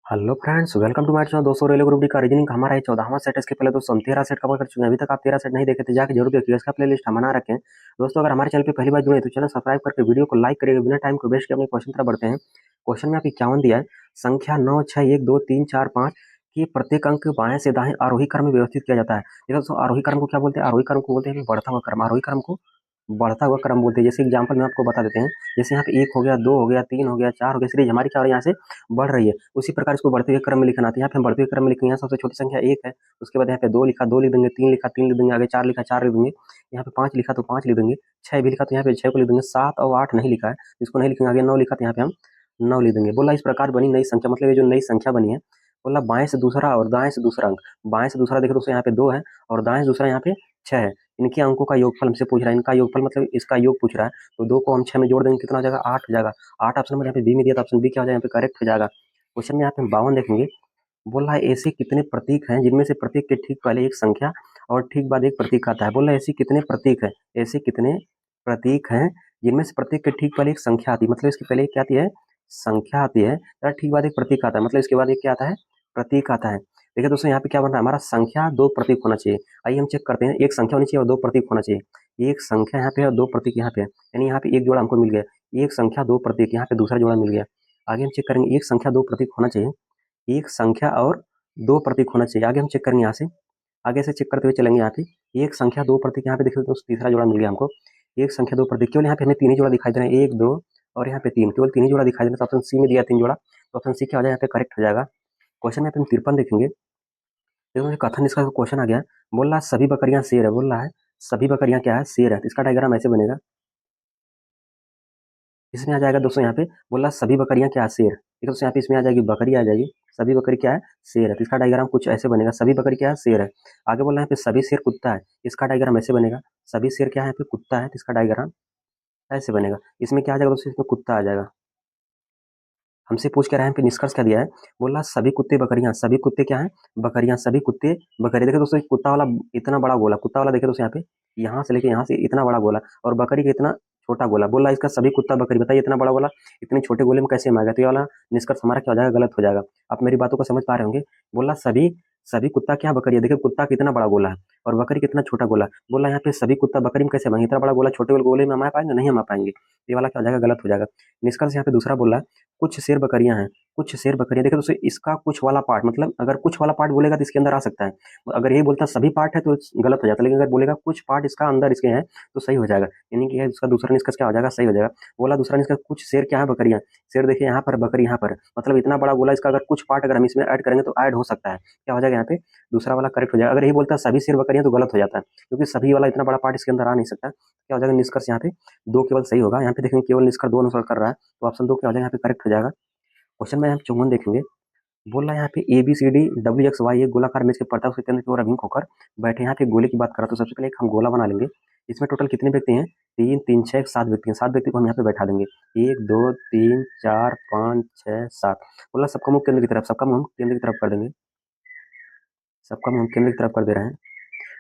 Hello friends, welcome to my channel. दोस्तों, railway group D का reasoning हमारा है 14वां सेट। इसके पहले दोस्तों हम 13 सेट कवर कर चुके हैं। अभी तक आप 13 सेट नहीं देखे थे, जाके जरूर देखिए, इसका प्लेलिस्ट हम बना रखे हैं। दोस्तों, अगर हमारे चैनल पे पहली बार जुड़े तो चैनल सब्सक्राइब करके वीडियो को लाइक करिएगा। बिना टाइम को वेस्ट किए अपने क्वेश्चन तरफ बढ़ते हैं। क्वेश्चन में आप 51 दिया है। संख्या 9, 6, 1, 2, 3, 4, 5 की प्रत्येक अंक बाएं से दाएं आरोही क्रम में व्यवस्थित किया जाता है। देखो दोस्तों, आरोही क्रम को क्या बोलते हैं? आरोही क्रम को बोलते हैं बढ़ता हुआ क्रम। आरोही क्रम को बढ़ता हुआ क्रम बोलते हैं। जैसे एग्जांपल में आपको बता देते हैं। जैसे यहाँ पे 1 हो गया, 2 हो गया, 3 हो गया, 4 हो गया, सीरीज हमारी क्या हो रही है? यहाँ से बढ़ रही है। उसी प्रकार इसको बढ़ते हुए क्रम में लिखना आता है। यहाँ पे हम बढ़ते हुए क्रम में लिखेंगे। यहाँ सबसे छोटी संख्या 1 है, उसके बाद यहाँ पे 2 लिखा, 2 लिख देंगे, 3 लिखा, 3 लिख देंगे, आगे 4 लिखा, 4 लिख देंगे, यहाँ पे 5 लिखा तो 5 लिख देंगे, 6 भी लिखा तो यहाँ पे 6 को लिख देंगे, 7 और 8 नहीं लिखा है, इसको नहीं लिखेंगे, आगे 9 लिखा तो यहाँ पे हम 9 लिख देंगे। बोला इस प्रकार बनी नई संख्या, मतलब ये जो नई संख्या बनी है, बोला बाएं से दूसरा और दाएं से दूसरा अंक। बाएं से दूसरा देखे तो यहाँ पे 2 है और दाएं से दूसरा यहाँ पे 6 है। इनके अंकों का योगफल हमसे पूछ रहा है। इनका योगफल मतलब इसका योग पूछ रहा है। तो 2 को हम 6 में जोड़ देंगे, कितना हो जाएगा? 8 हो जाएगा। 8 ऑप्शन नंबर यहाँ पे बी में दिया, तो ऑप्शन बी क्या हो जाएगा? यहाँ पे करेक्ट हो जाएगा। क्वेश्चन में यहाँ पे हम 52 देखेंगे। बोल रहा है ऐसे कितने प्रतीक हैं जिनमें से प्रतीक के ठीक पहले एक संख्या और ठीक बाद एक प्रतीक आता है। बोल रहा है ऐसे कितने प्रतीक हैं, ऐसे कितने प्रतीक हैं जिनमें से प्रतीक के ठीक पहले एक संख्या आती है, मतलब इसके पहले क्या आती है? संख्या आती है। या ठीक बाद एक प्रतीक आता है, मतलब इसके बाद एक क्या आता है? प्रतीक आता है। देखिए दोस्तों, यहाँ पे क्या बन रहा है? हमारा संख्या 2 प्रतीक होना चाहिए। आइए हम चेक करते हैं। एक संख्या होनी चाहिए और 2 प्रतीक होना चाहिए। एक संख्या यहाँ पे और 2 प्रतीक यहाँ पे है, यानी यहाँ पे एक जोड़ा हमको मिल गया। एक संख्या 2 प्रतीक, यहाँ पे दूसरा जोड़ा मिल गया। आगे हम चेक करेंगे। एक संख्या 2 प्रतीक होना चाहिए, एक संख्या और 2 प्रतीक होना चाहिए। आगे हम चेक करेंगे। यहाँ से आगे से चेक करते हुए चलेंगे। यहाँ पे एक संख्या 2 प्रतीक, यहाँ पे देखिए तो तीसरा जोड़ा मिल गया हमको। एक संख्या 2 प्रतीक, केवल यहाँ पे हमें 3 ही जोड़ा दिखाई दे रहे हैं, 1, 2 और यहाँ पे 3, केवल 3 ही जोड़ा दिखाई दे रहा है। तो ऑप्शन सी में दिया 3 जोड़ा, तो ऑप्शन सी क्या हो जाएगा? यहाँ पे करेक्ट हो जाएगा। क्वेश्चन में हम 53 देखेंगे। देखो कथन इसका क्वेश्चन आ गया। बोल रहा है सभी बकरियां शेर है। बोल रहा है सभी बकरियां क्या है? शेर है। तो इसका डायग्राम ऐसे बनेगा। इसमें आ जाएगा दोस्तों, यहाँ पे बोल रहा है सभी बकरियां क्या है? शेर। ठीक है दोस्तों, यहाँ पे इसमें आ जाएगी बकरी आ जाएगी। सभी बकरी क्या है? शेर है। तो इसका डायग्राम कुछ ऐसे बनेगा। सभी बकरी क्या है? शेर है। आगे बोल रहा है यहाँ पे सभी शेर कुत्ता है। इसका डायग्राम ऐसे बनेगा। सभी शेर क्या है? यहाँ पे कुत्ता है, तो इसका डायग्राम ऐसे बनेगा। इसमें क्या आ जाएगा दोस्तों? इसमें कुत्ता आ जाएगा। हमसे पूछ के रहा है पे निष्कर्ष क्या दिया है? बोल रहा सभी कुत्ते बकरियां, सभी कुत्ते क्या है? बकरियां, सभी कुत्ते बकरी। देखिए दोस्तों, कुत्ता वाला इतना बड़ा गोला, कुत्ता वाला देखिए दोस्तों, यहाँ पे यहाँ से लेके यहाँ से इतना बड़ा गोला, और बकरी का इतना छोटा गोला। बोल रहा इसका सभी कुत्ता बकरी। बताइए इतना बड़ा गोला इतने छोटे गोले में कैसे में आ गया? तो ये वाला निष्कर्ष हमारा क्या हो जाएगा? गलत हो जाएगा। आप मेरी बातों को समझ पा रहे होंगे। बोल रहा सभी सभी कुत्ता क्या बकरी है। देखिए कुत्ता कितना बड़ा गोला है और बकरी कितना छोटा गोला। बोल रहा यहाँ पे सभी कुत्ता बकरी में कैसे मांगे? इतना बड़ा गोला छोटे गोले में हम आ पाएंगे? नहीं हम आ पाएंगे। ये वाला क्या हो जाएगा? गलत हो जाएगा। निष्कर्ष यहाँ पे दूसरा बोल रहा है कुछ शेर बकरियां हैं, कुछ शेर बकरियां। देखिए दोस्तों, इसका कुछ वाला पार्ट, मतलब अगर कुछ वाला पार्ट बोलेगा तो इसके अंदर आ सकता है। अगर ये बोलता सभी पार्ट है तो गलत हो जाता है, लेकिन अगर बोलेगा कुछ पार्ट इसका अंदर इसके हैं तो सही हो जाएगा। यानी कि इसका दूसरा निष्कर्ष क्या हो जाएगा? सही हो जाएगा। बोला दूसरा निष्कर्ष कुछ शेर क्या है? बकरियां। शेर देखिए यहाँ पर, बकरी यहाँ पर, मतलब इतना बड़ा बोला, इसका अगर कुछ पार्ट अगर हम इसमें ऐड करेंगे तो ऐड हो सकता है। क्या हो जाएगा? यहाँ पे दूसरा वाला करेक्ट हो जाएगा। अगर यही बोलता है सभी शेर बकरियां तो गलत हो जाता है, क्योंकि सभी वाला इतना बड़ा पार्ट इसके अंदर आ नहीं सकता। क्या हो जाएगा? निष्कर्ष यहाँ पे 2 केवल सही होगा। यहाँ पे देखेंगे केवल निष्कर्ष 2 अनुसार कर रहा है, तो ऑप्शन 2 क्या हो जाएगा? यहाँ पे करेक्ट हो जाएगा। क्वेश्चन में हम 54 देखेंगे। बोल रहा है यहाँ पे A B C D W X Y एक गोलाकार मेज के पड़ता है, उसके केंद्र की ओर अभिमुख होकर बैठे। यहाँ पे गोले की बात करा तो सबसे पहले एक हम गोला बना लेंगे। इसमें टोटल कितने व्यक्ति हैं? 3, 3, 6, 7 व्यक्ति हैं। 7 व्यक्ति को हम यहाँ पे बैठा देंगे। 1, 2, 3, 4, 5, 6, 7। बोला सबका मुंह केंद्र की तरफ, सबका मुंह केंद्र की तरफ कर देंगे। सबका मुंह केंद्र की तरफ कर दे रहे हैं।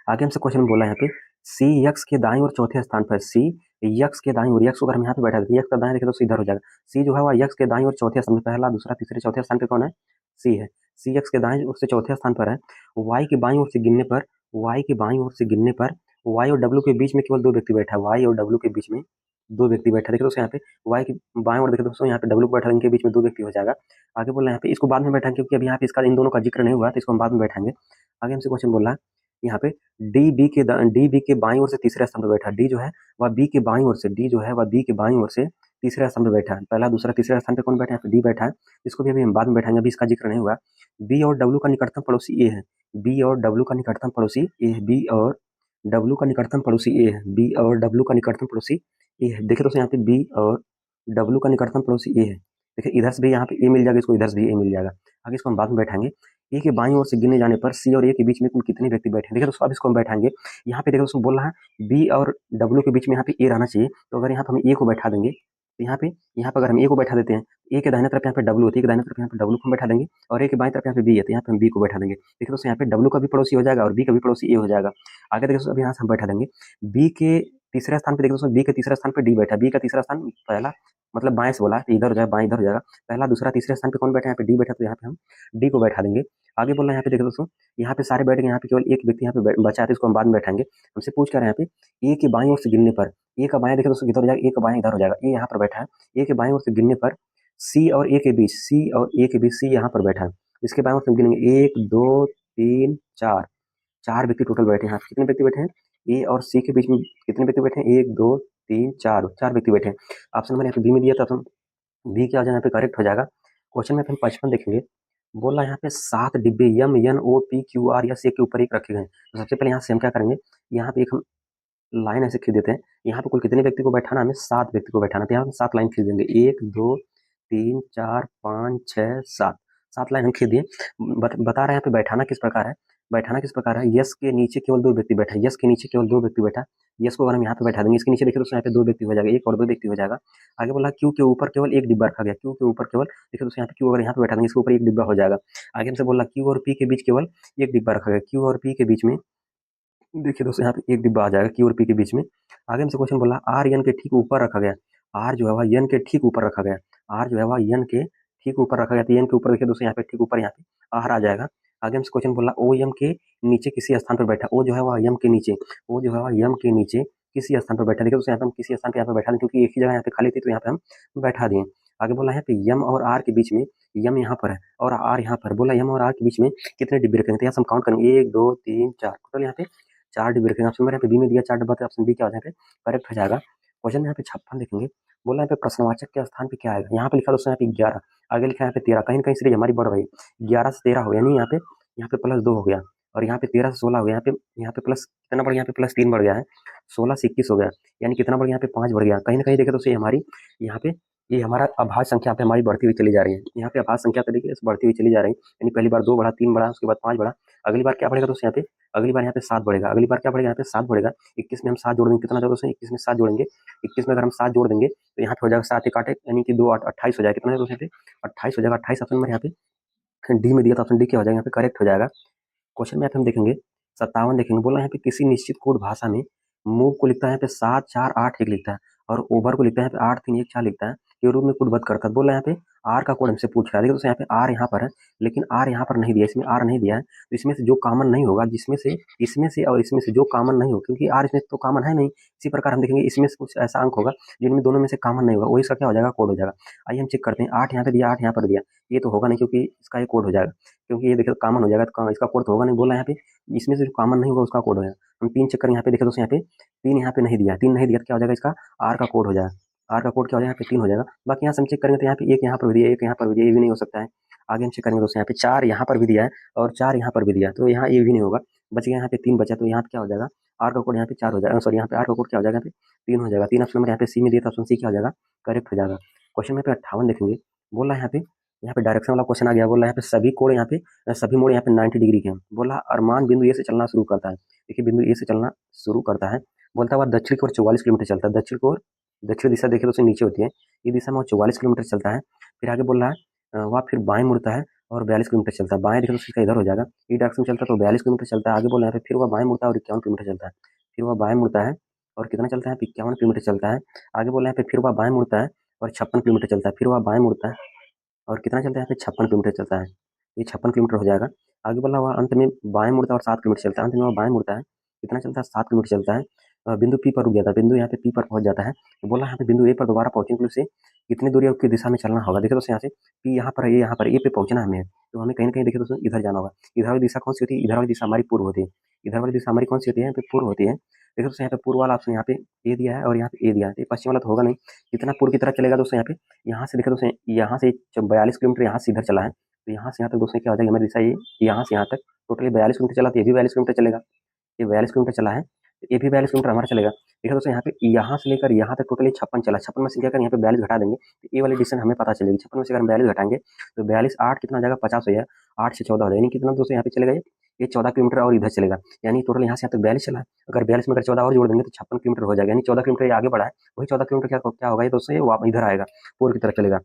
आगे हमसे क्वेश्चन बोला है यहाँ पे सी यक्स के दाईं और चौथे स्थान पर। सी यक्स के दाईं और, यक्स को अगर हम यहाँ पे बैठा देते हैं, यक्स का दाएं देखें तो इधर हो जाएगा। सी जो है वह यक्स के दाईं और चौथे स्थान में, पहला दूसरा तीसरे चौथे स्थान पे कौन है? सी है। सी यक्स के दाईं ओर से चौथे स्थान पर है। वाई की बाईं ओर से गिनने पर, वाई की बाईं ओर से गिनने पर वाई और डब्ल्यू के बीच में केवल 2 व्यक्ति बैठा है। वाई और डब्ल्यू के बीच में 2 व्यक्ति बैठा है। देखिए दोस्तों, यहाँ पे वाई की बाएं ओर देखे दोस्तों, यहाँ पे डब्ल्यू को बैठा है, इनके बीच में 2 व्यक्ति हो जाएगा। आगे बोल रहे हैं यहाँ पे इसको बाद में बैठाएंगे, क्योंकि अभी यहाँ पे इसका इन दोनों का जिक्र नहीं हुआ, तो इसको हम बाद में बैठाएंगे। आगे हमसे क्वेश्चन बोल रहा है यहाँ पे डी बी के बाईं ओर से तीसरे स्थान पर बैठा। डी जो है वह बी के बाईं ओर से, डी जो है वह बी के बाईं ओर से तीसरे स्थान पर बैठा है। पहला दूसरा तीसरे स्थान पे कौन बैठा है? डी बैठा है। इसको भी अभी हम बाद में बैठाएंगे, अभी इसका जिक्र नहीं हुआ। बी और डब्ल्यू का निकटतम पड़ोसी ए है। बी और डब्ल्यू का निकटतम पड़ोसी ए है। बी और डब्ल्यू का निकटतम पड़ोसी ए है। बी और डब्ल्यू का निकटतम पड़ोसी ए है। देखिए दोस्तों, यहाँ पे बी और डब्ल्यू का निकटतम पड़ोसी ए है। देखिए इधर से भी यहाँ पे ए मिल जाएगा, इसको इधर से भी ए मिल जाएगा। आगे इसको हम बाद में बैठाएंगे। ए के बाईं ओर से गिने जाने पर सी और ए के बीच में कुल कितने व्यक्ति बैठे हैं? देखिए दोस्तों, अब इसको हम बैठाएंगे। यहाँ पे देखो दोस्तों, बोल रहा है बी और डब्ल्यू के बीच में यहाँ पे ए रहना चाहिए। तो अगर यहाँ पे हम ए को बैठा देंगे, तो यहाँ पे अगर हम ए को बैठा देते हैं, ए के दाहिने तरफ यहाँ पे डब्ल्यू होती है, दाहिने तरफ यहाँ पे डब्ल्यू को बैठा देंगे, और ए के बाईं तरफ यहाँ पे बी है, तो यहाँ पे हम बी को बैठा देंगे। देखिए दोस्तों, यहाँ पे डब्ल्यू का भी पड़ोसी हो जाएगा और बी का भी पड़ोसी ए हो जाएगा। आगे देखिए दोस्तों, अब यहाँ से हम बैठा देंगे बी के तीसरे स्थान पे देखिए दोस्तों बी के तीसरे स्थान पे डी बैठा है। बी का तीसरा स्थान पहला मतलब बाएं से बोला है, तो इधर हो जाएगा, बाएं इधर हो जाएगा। पहला दूसरा तीसरे स्थान पे कौन बैठा है? यहाँ पे डी बैठा, तो यहाँ पे हम डी को बैठा देंगे। आगे बोल रहे हैं यहाँ पे देखो दोस्तों, यहाँ पे सारे बैठ गए, यहाँ पे केवल एक व्यक्ति यहाँ पे बचा है, तो इसको हम बाद में बैठाएंगे। हमसे पूछ कर रहे हैं यहाँ पे ए के बाईं ओर से गिनने पर, ए का बायां देखिए दोस्तों किधर हो जाएगा? ए का बायां इधर हो जाएगा। ए यहाँ पर बैठा है, ए के बाईं ओर से गिनने पर सी और ए के बीच, सी और ए के बीच सी यहाँ पर बैठा है। इसके बाईं ओर से हम गिनेंगे 1 2 3 4, 4 व्यक्ति टोटल बैठे हैं। यहाँ पे कितने व्यक्ति बैठे हैं? ए और सी के बीच में कितने व्यक्ति बैठे हैं? 1 2 3 4, 4 व्यक्ति बैठे हैं। ऑप्शन नंबर यहाँ पे बी में दिया था, ऑप्शन बी क्या हो जाएगा? यहाँ पे करेक्ट हो जाएगा। क्वेश्चन में हम 55 देखेंगे, बोला यहाँ पे 7 डिब्बे M N O P Q R S एक के ऊपर एक रखे गए हैं। तो सबसे पहले यहाँ से हम क्या करेंगे? यहाँ पे एक हम लाइन ऐसे खींच देते हैं। यहाँ पे कुल कितने व्यक्ति को बैठाना? हमें 7 व्यक्ति को बैठाना। तो यहाँ हम 7 लाइन खींच देंगे, 1 2 3 4 5 6 7, 7 लाइन हम खींच दिए। बता रहे हैं यहाँ पे बैठाना किस प्रकार है? बैठाना किस प्रकार है? यस के नीचे केवल 2 व्यक्ति बैठा है, यस के नीचे केवल 2 व्यक्ति बैठा। यस को अगर हम यहाँ पे बैठा देंगे, इसके नीचे देखिए दोस्तों यहाँ पे 2 व्यक्ति हो जाएगा, एक और 2 व्यक्ति हो जाएगा। आगे बोला क्यू के ऊपर केवल एक डिब्बा रखा गया, क्यू के ऊपर केवल देखिए दोस्तों यहाँ पे क्यू अगर यहाँ पे बैठा देंगे, इसके ऊपर एक डिब्बा हो जाएगा। आगे हमसे बोला क्यू और पी के बीच केवल एक डिब्बा रखा गया, क्यू और पी के बीच में देखिए दोस्तों यहाँ पे एक डिब्बा आ जाएगा क्यू और पी के बीच में। आगे हमसे क्वेश्चन बोला आर एन के ठीक ऊपर रखा गया, आर जो है वह एन के ठीक ऊपर रखा गया, आर जो है वह एन के ठीक ऊपर रखा गया। तो एन के ऊपर देखिए दोस्तों यहाँ पे ठीक ऊपर यहाँ पे आर आ जाएगा। आगे हमसे क्वेश्चन बोला ओ एम के नीचे किसी स्थान पर बैठा, ओ जो है वह एम के नीचे, ओ जो है वह एम के नीचे किसी स्थान पर बैठा। देखिए दोस्तों यहाँ पे हम किसी स्थान पे यहाँ पे बैठा दें, क्योंकि एक ही जगह यहाँ पे खाली थी तो यहाँ पे हम बैठा दिए। आगे बोला है पे यम और आर के बीच में, यम यहाँ पर है और आर यहाँ पर, बोला यम और आर के बीच में कितने डिब्बे रखेंगे? तो यहाँ से हम काउंट करेंगे 1 2 3 4, टोटल यहाँ पे 4 डिब्बे रखेंगे। ऑप्शन नंबर यहाँ पे बी में दिया 4 डिब्बा, तो ऑप्शन बी क्या हो जाएगा? करेक्ट हो जाएगा। क्वेश्चन में यहाँ पे 56 देखेंगे, बोला यहाँ पे प्रश्नवाचक के स्थान पे क्या आएगा? यहाँ पे लिखा दोस्तों यहाँ पे 11, आगे लिखा है यहाँ पे 13, कहीं ना कहीं सीरीज हमारी बढ़ रही है। 11 से 13 हो गया, नहीं यहाँ पे प्लस 2 हो गया, और यहाँ पे 13 से 16 हो गया, यहाँ पे प्लस कितना बढ़ गया? यहाँ पे प्लस 3 बढ़ गया है, 16 से 21 हो गया, यानी कितना बढ़ गया? यहाँ पे 5 बढ़ गया। कहीं ना कहीं देखे तो हमारी यहाँ पे ये हमारा अभाज्य संख्या पे हमारी बढ़ती हुई चली जा रही है। यहाँ पे अभाज्य संख्या तरीके से बढ़ती हुई चली जा रही है, यानी पहली बार 2 बढ़ा, 3 बढ़ा, उसके बाद 5 बढ़ा, अगली बार क्या बढ़ेगा दोस्तों? यहाँ पे अगली बार यहाँ पे 7 बढ़ेगा, अगली बार क्या बढ़ेगा? यहाँ पे 7 बढ़ेगा। 21 में हम 7 जोड़ देंगे, कितना होगा दोस्तों? 21 में 7 जोड़ेंगे, 21 में अगर हम 7 जोड़ देंगे तो यहाँ पे हो जाएगा 7 एक 8 यानी कि 2 8 28 हो जाएगा। कितना है दोस्तों? यहाँ पे 28 हो जाएगा। 28 ऑप्शन नंबर यहाँ पे डी में दिया था, ऑप्शन डी क्या हो जाएगा? यहाँ पे करेक्ट हो जाएगा। क्वेश्चन में यहाँ पे हम देखेंगे 57 देखेंगे, बोला यहाँ पे किसी निश्चित कोड भाषा में मूव को लिखता है यहाँ पे 7 4 8 1 लिखता है, और ओवर को लिखता है यहाँ पे 8 3 1 4 लिखता है, के रूप में कोडबद्ध करता है। बोला यहाँ पे आर का कोड हमसे पूछ रहा है। देखिए दोस्तों यहाँ पे आर यहाँ पर है, लेकिन आर यहाँ पर नहीं दिया, इसमें आर नहीं दिया है, तो इसमें से जो कॉमन नहीं होगा, जिसमें से इसमें से और इसमें से जो कॉमन नहीं होगा, क्योंकि आर इसमें तो कॉमन है नहीं, इसी प्रकार हम देखेंगे इसमें से कुछ ऐसा अंक होगा जिनमें दोनों में से कॉमन नहीं होगा, वही इसका क्या हो जाएगा? कोड हो जाएगा। आइए हम चेक करते हैं, 8 यहाँ पे दिया, 8 यहाँ पर दिया, ये तो होगा नहीं, क्योंकि इसका ये कोड हो जाएगा, क्योंकि ये देखिए कॉमन हो जाएगा, तो इसका कोड तो होगा नहीं। बोला यहाँ पे इसमें से जो कॉमन नहीं होगा उसका कोड हो जाएगा। हम 3 चेक करें, यहाँ पे देखिए दोस्तों यहाँ पे 3 यहाँ पे नहीं दिया, 3 नहीं दिया तो क्या हो जाएगा? इसका आर का कोड हो जाएगा। आर का कोड क्या हो जाएगा? यहाँ पे 3 हो जाएगा। बाकी यहाँ से हम चेक करेंगे तो यहाँ पे 1 यहाँ पर भी दिया, 1 यहाँ पर भी दिया, ये भी नहीं हो सकता है। आगे हम चेक करेंगे दोस्तों, यहाँ पे 4 यहाँ पर भी दिया है और 4 यहाँ पर भी दिया है, तो यहाँ ये भी नहीं होगा। बच गया यहाँ पे 3 बचा, तो यहाँ पे क्या हो जाएगा? आर का कोड यहाँ पे 4 हो जाएगा, सॉरी यहाँ पे आर का कोड क्या हो जाएगा? यहाँ पे 3 हो जाएगा। 3 ऑप्शन नंबर यहाँ पे सी में दिया था, ऑप्शन सी क्या हो जाएगा? करेक्ट हो जाएगा। क्वेश्चन में पे 58 देखेंगे, बोला यहाँ पे डायरेक्शन वाला क्वेश्चन आ गया। बोला यहाँ पे सभी कोण यहाँ पे सभी मोड़ यहाँ पे 90 डिग्री के हैं। बोला अरमान बिंदु ए से चलना शुरू करता है, देखिए बिंदु ए से चलना शुरू करता है, बोलता हुआ दक्षिण की ओर 44 किलोमीटर चलता है, दक्षिण की ओर, दक्षिण दिशा देखिए तो नीचे होती है, ये दिशा में 44 किलोमीटर चलता है। फिर आगे बोल रहा है वह फिर बाएं मुड़ता है और 42 किलोमीटर चलता है, बाएं देखिए तो इसका इधर हो जाएगा, ये डायरेक्शन चलता है तो 42 किलोमीटर चलता है। आगे बोल रहा है फिर वह बाएं मुड़ता है और 51 किलोमीटर चलता है, फिर वह बाएं मुड़ता है और कितना चलता है? 51 किलोमीटर चलता है। आगे बोल रहे हैं फिर वह बाएं मुड़ता है और 56 किलोमीटर चलता है, फिर वह बाएं मुड़ता है और कितना चलता है? यहाँ पे 56 किलोमीटर चलता है, ये 56 किलोमीटर हो जाएगा। आगे बोला हुआ अंत में बाएं मुड़ता है और 7 किलोमीटर चलता है, अंत में वह बाएं मुड़ता है, कितना चलता है? 7 किलोमीटर चलता है। बिंदु पी पर रुक जाता है, बिंदु यहाँ पे पी पर पहुंच जाता है। तो बोला यहाँ पे बिंदु ए पर दोबारा पहुंचने के लिए उसे कितनी दूरी की दिशा में चलना होगा? देखिए दोस्तों यहाँ से पी यहाँ पर है, ये यहाँ पर ए पे पहुंचना हमें, तो हमें कहीं ना कहीं देखिए दोस्तों इधर जाना होगा। इधर वाली दिशा कौन सी होती है? इधर वाली दिशा हमारी पूर्व होती है, इधर वाली दिशा हमारी कौन सी होती है? यहाँ पे पूर्व होती है। देखिए दोस्तों यहाँ पे पूर्व वाला ऑप्शन यहाँ पे ए दिया है और यहाँ पे ए दिया है, ये पश्चिम वाला तो होगा नहीं, कितना पूर्व की तरफ चलेगा दोस्तों? यहाँ पे यहाँ से देखिए दोस्तों यहाँ से 42 किलोमीटर यहाँ से इधर चला है, तो यहाँ से यहाँ तक दोस्तों क्या हो जाएगा? हमारी दिशा ये यहाँ से यहाँ तक टोटली 42 किलोमीटर चला, तो ये भी 42 किलोमीटर चलेगा, ये 42 किलोमीटर चला है, तो ये भी 42 किलोमीटर हमारा चलेगा। देखिए दोस्तों यहाँ से लेकर यहाँ तक टोटली 56 चला, 56 में से क्या कर यहाँ पे 42 घटा देंगे तो ये वाली डिस्टेंस हमें पता चलेगी। 56 में से अगर हम 42 घटाएंगे तो 42 8 कितना हो जाएगा? 50 हो जाएगा, 8 से 14 हो जाएगा, यानी कितना दोस्तों यहाँ पे चलेगा? ये 14 किलोमीटर और इधर चलेगा, यानी टोटल यहाँ से यहाँ तक 42 चला है। अगर 42 में अगर 14 और जोड़ देंगे तो 56 किलोमीटर हो जाएगा, यानी 14 किलोमीटर ये आगे बढ़ा है, वही 14 किलोमीटर क्या होगा? ये दोस्तों ये वापस इधर आएगा, पूर्व की तरफ चलेगा।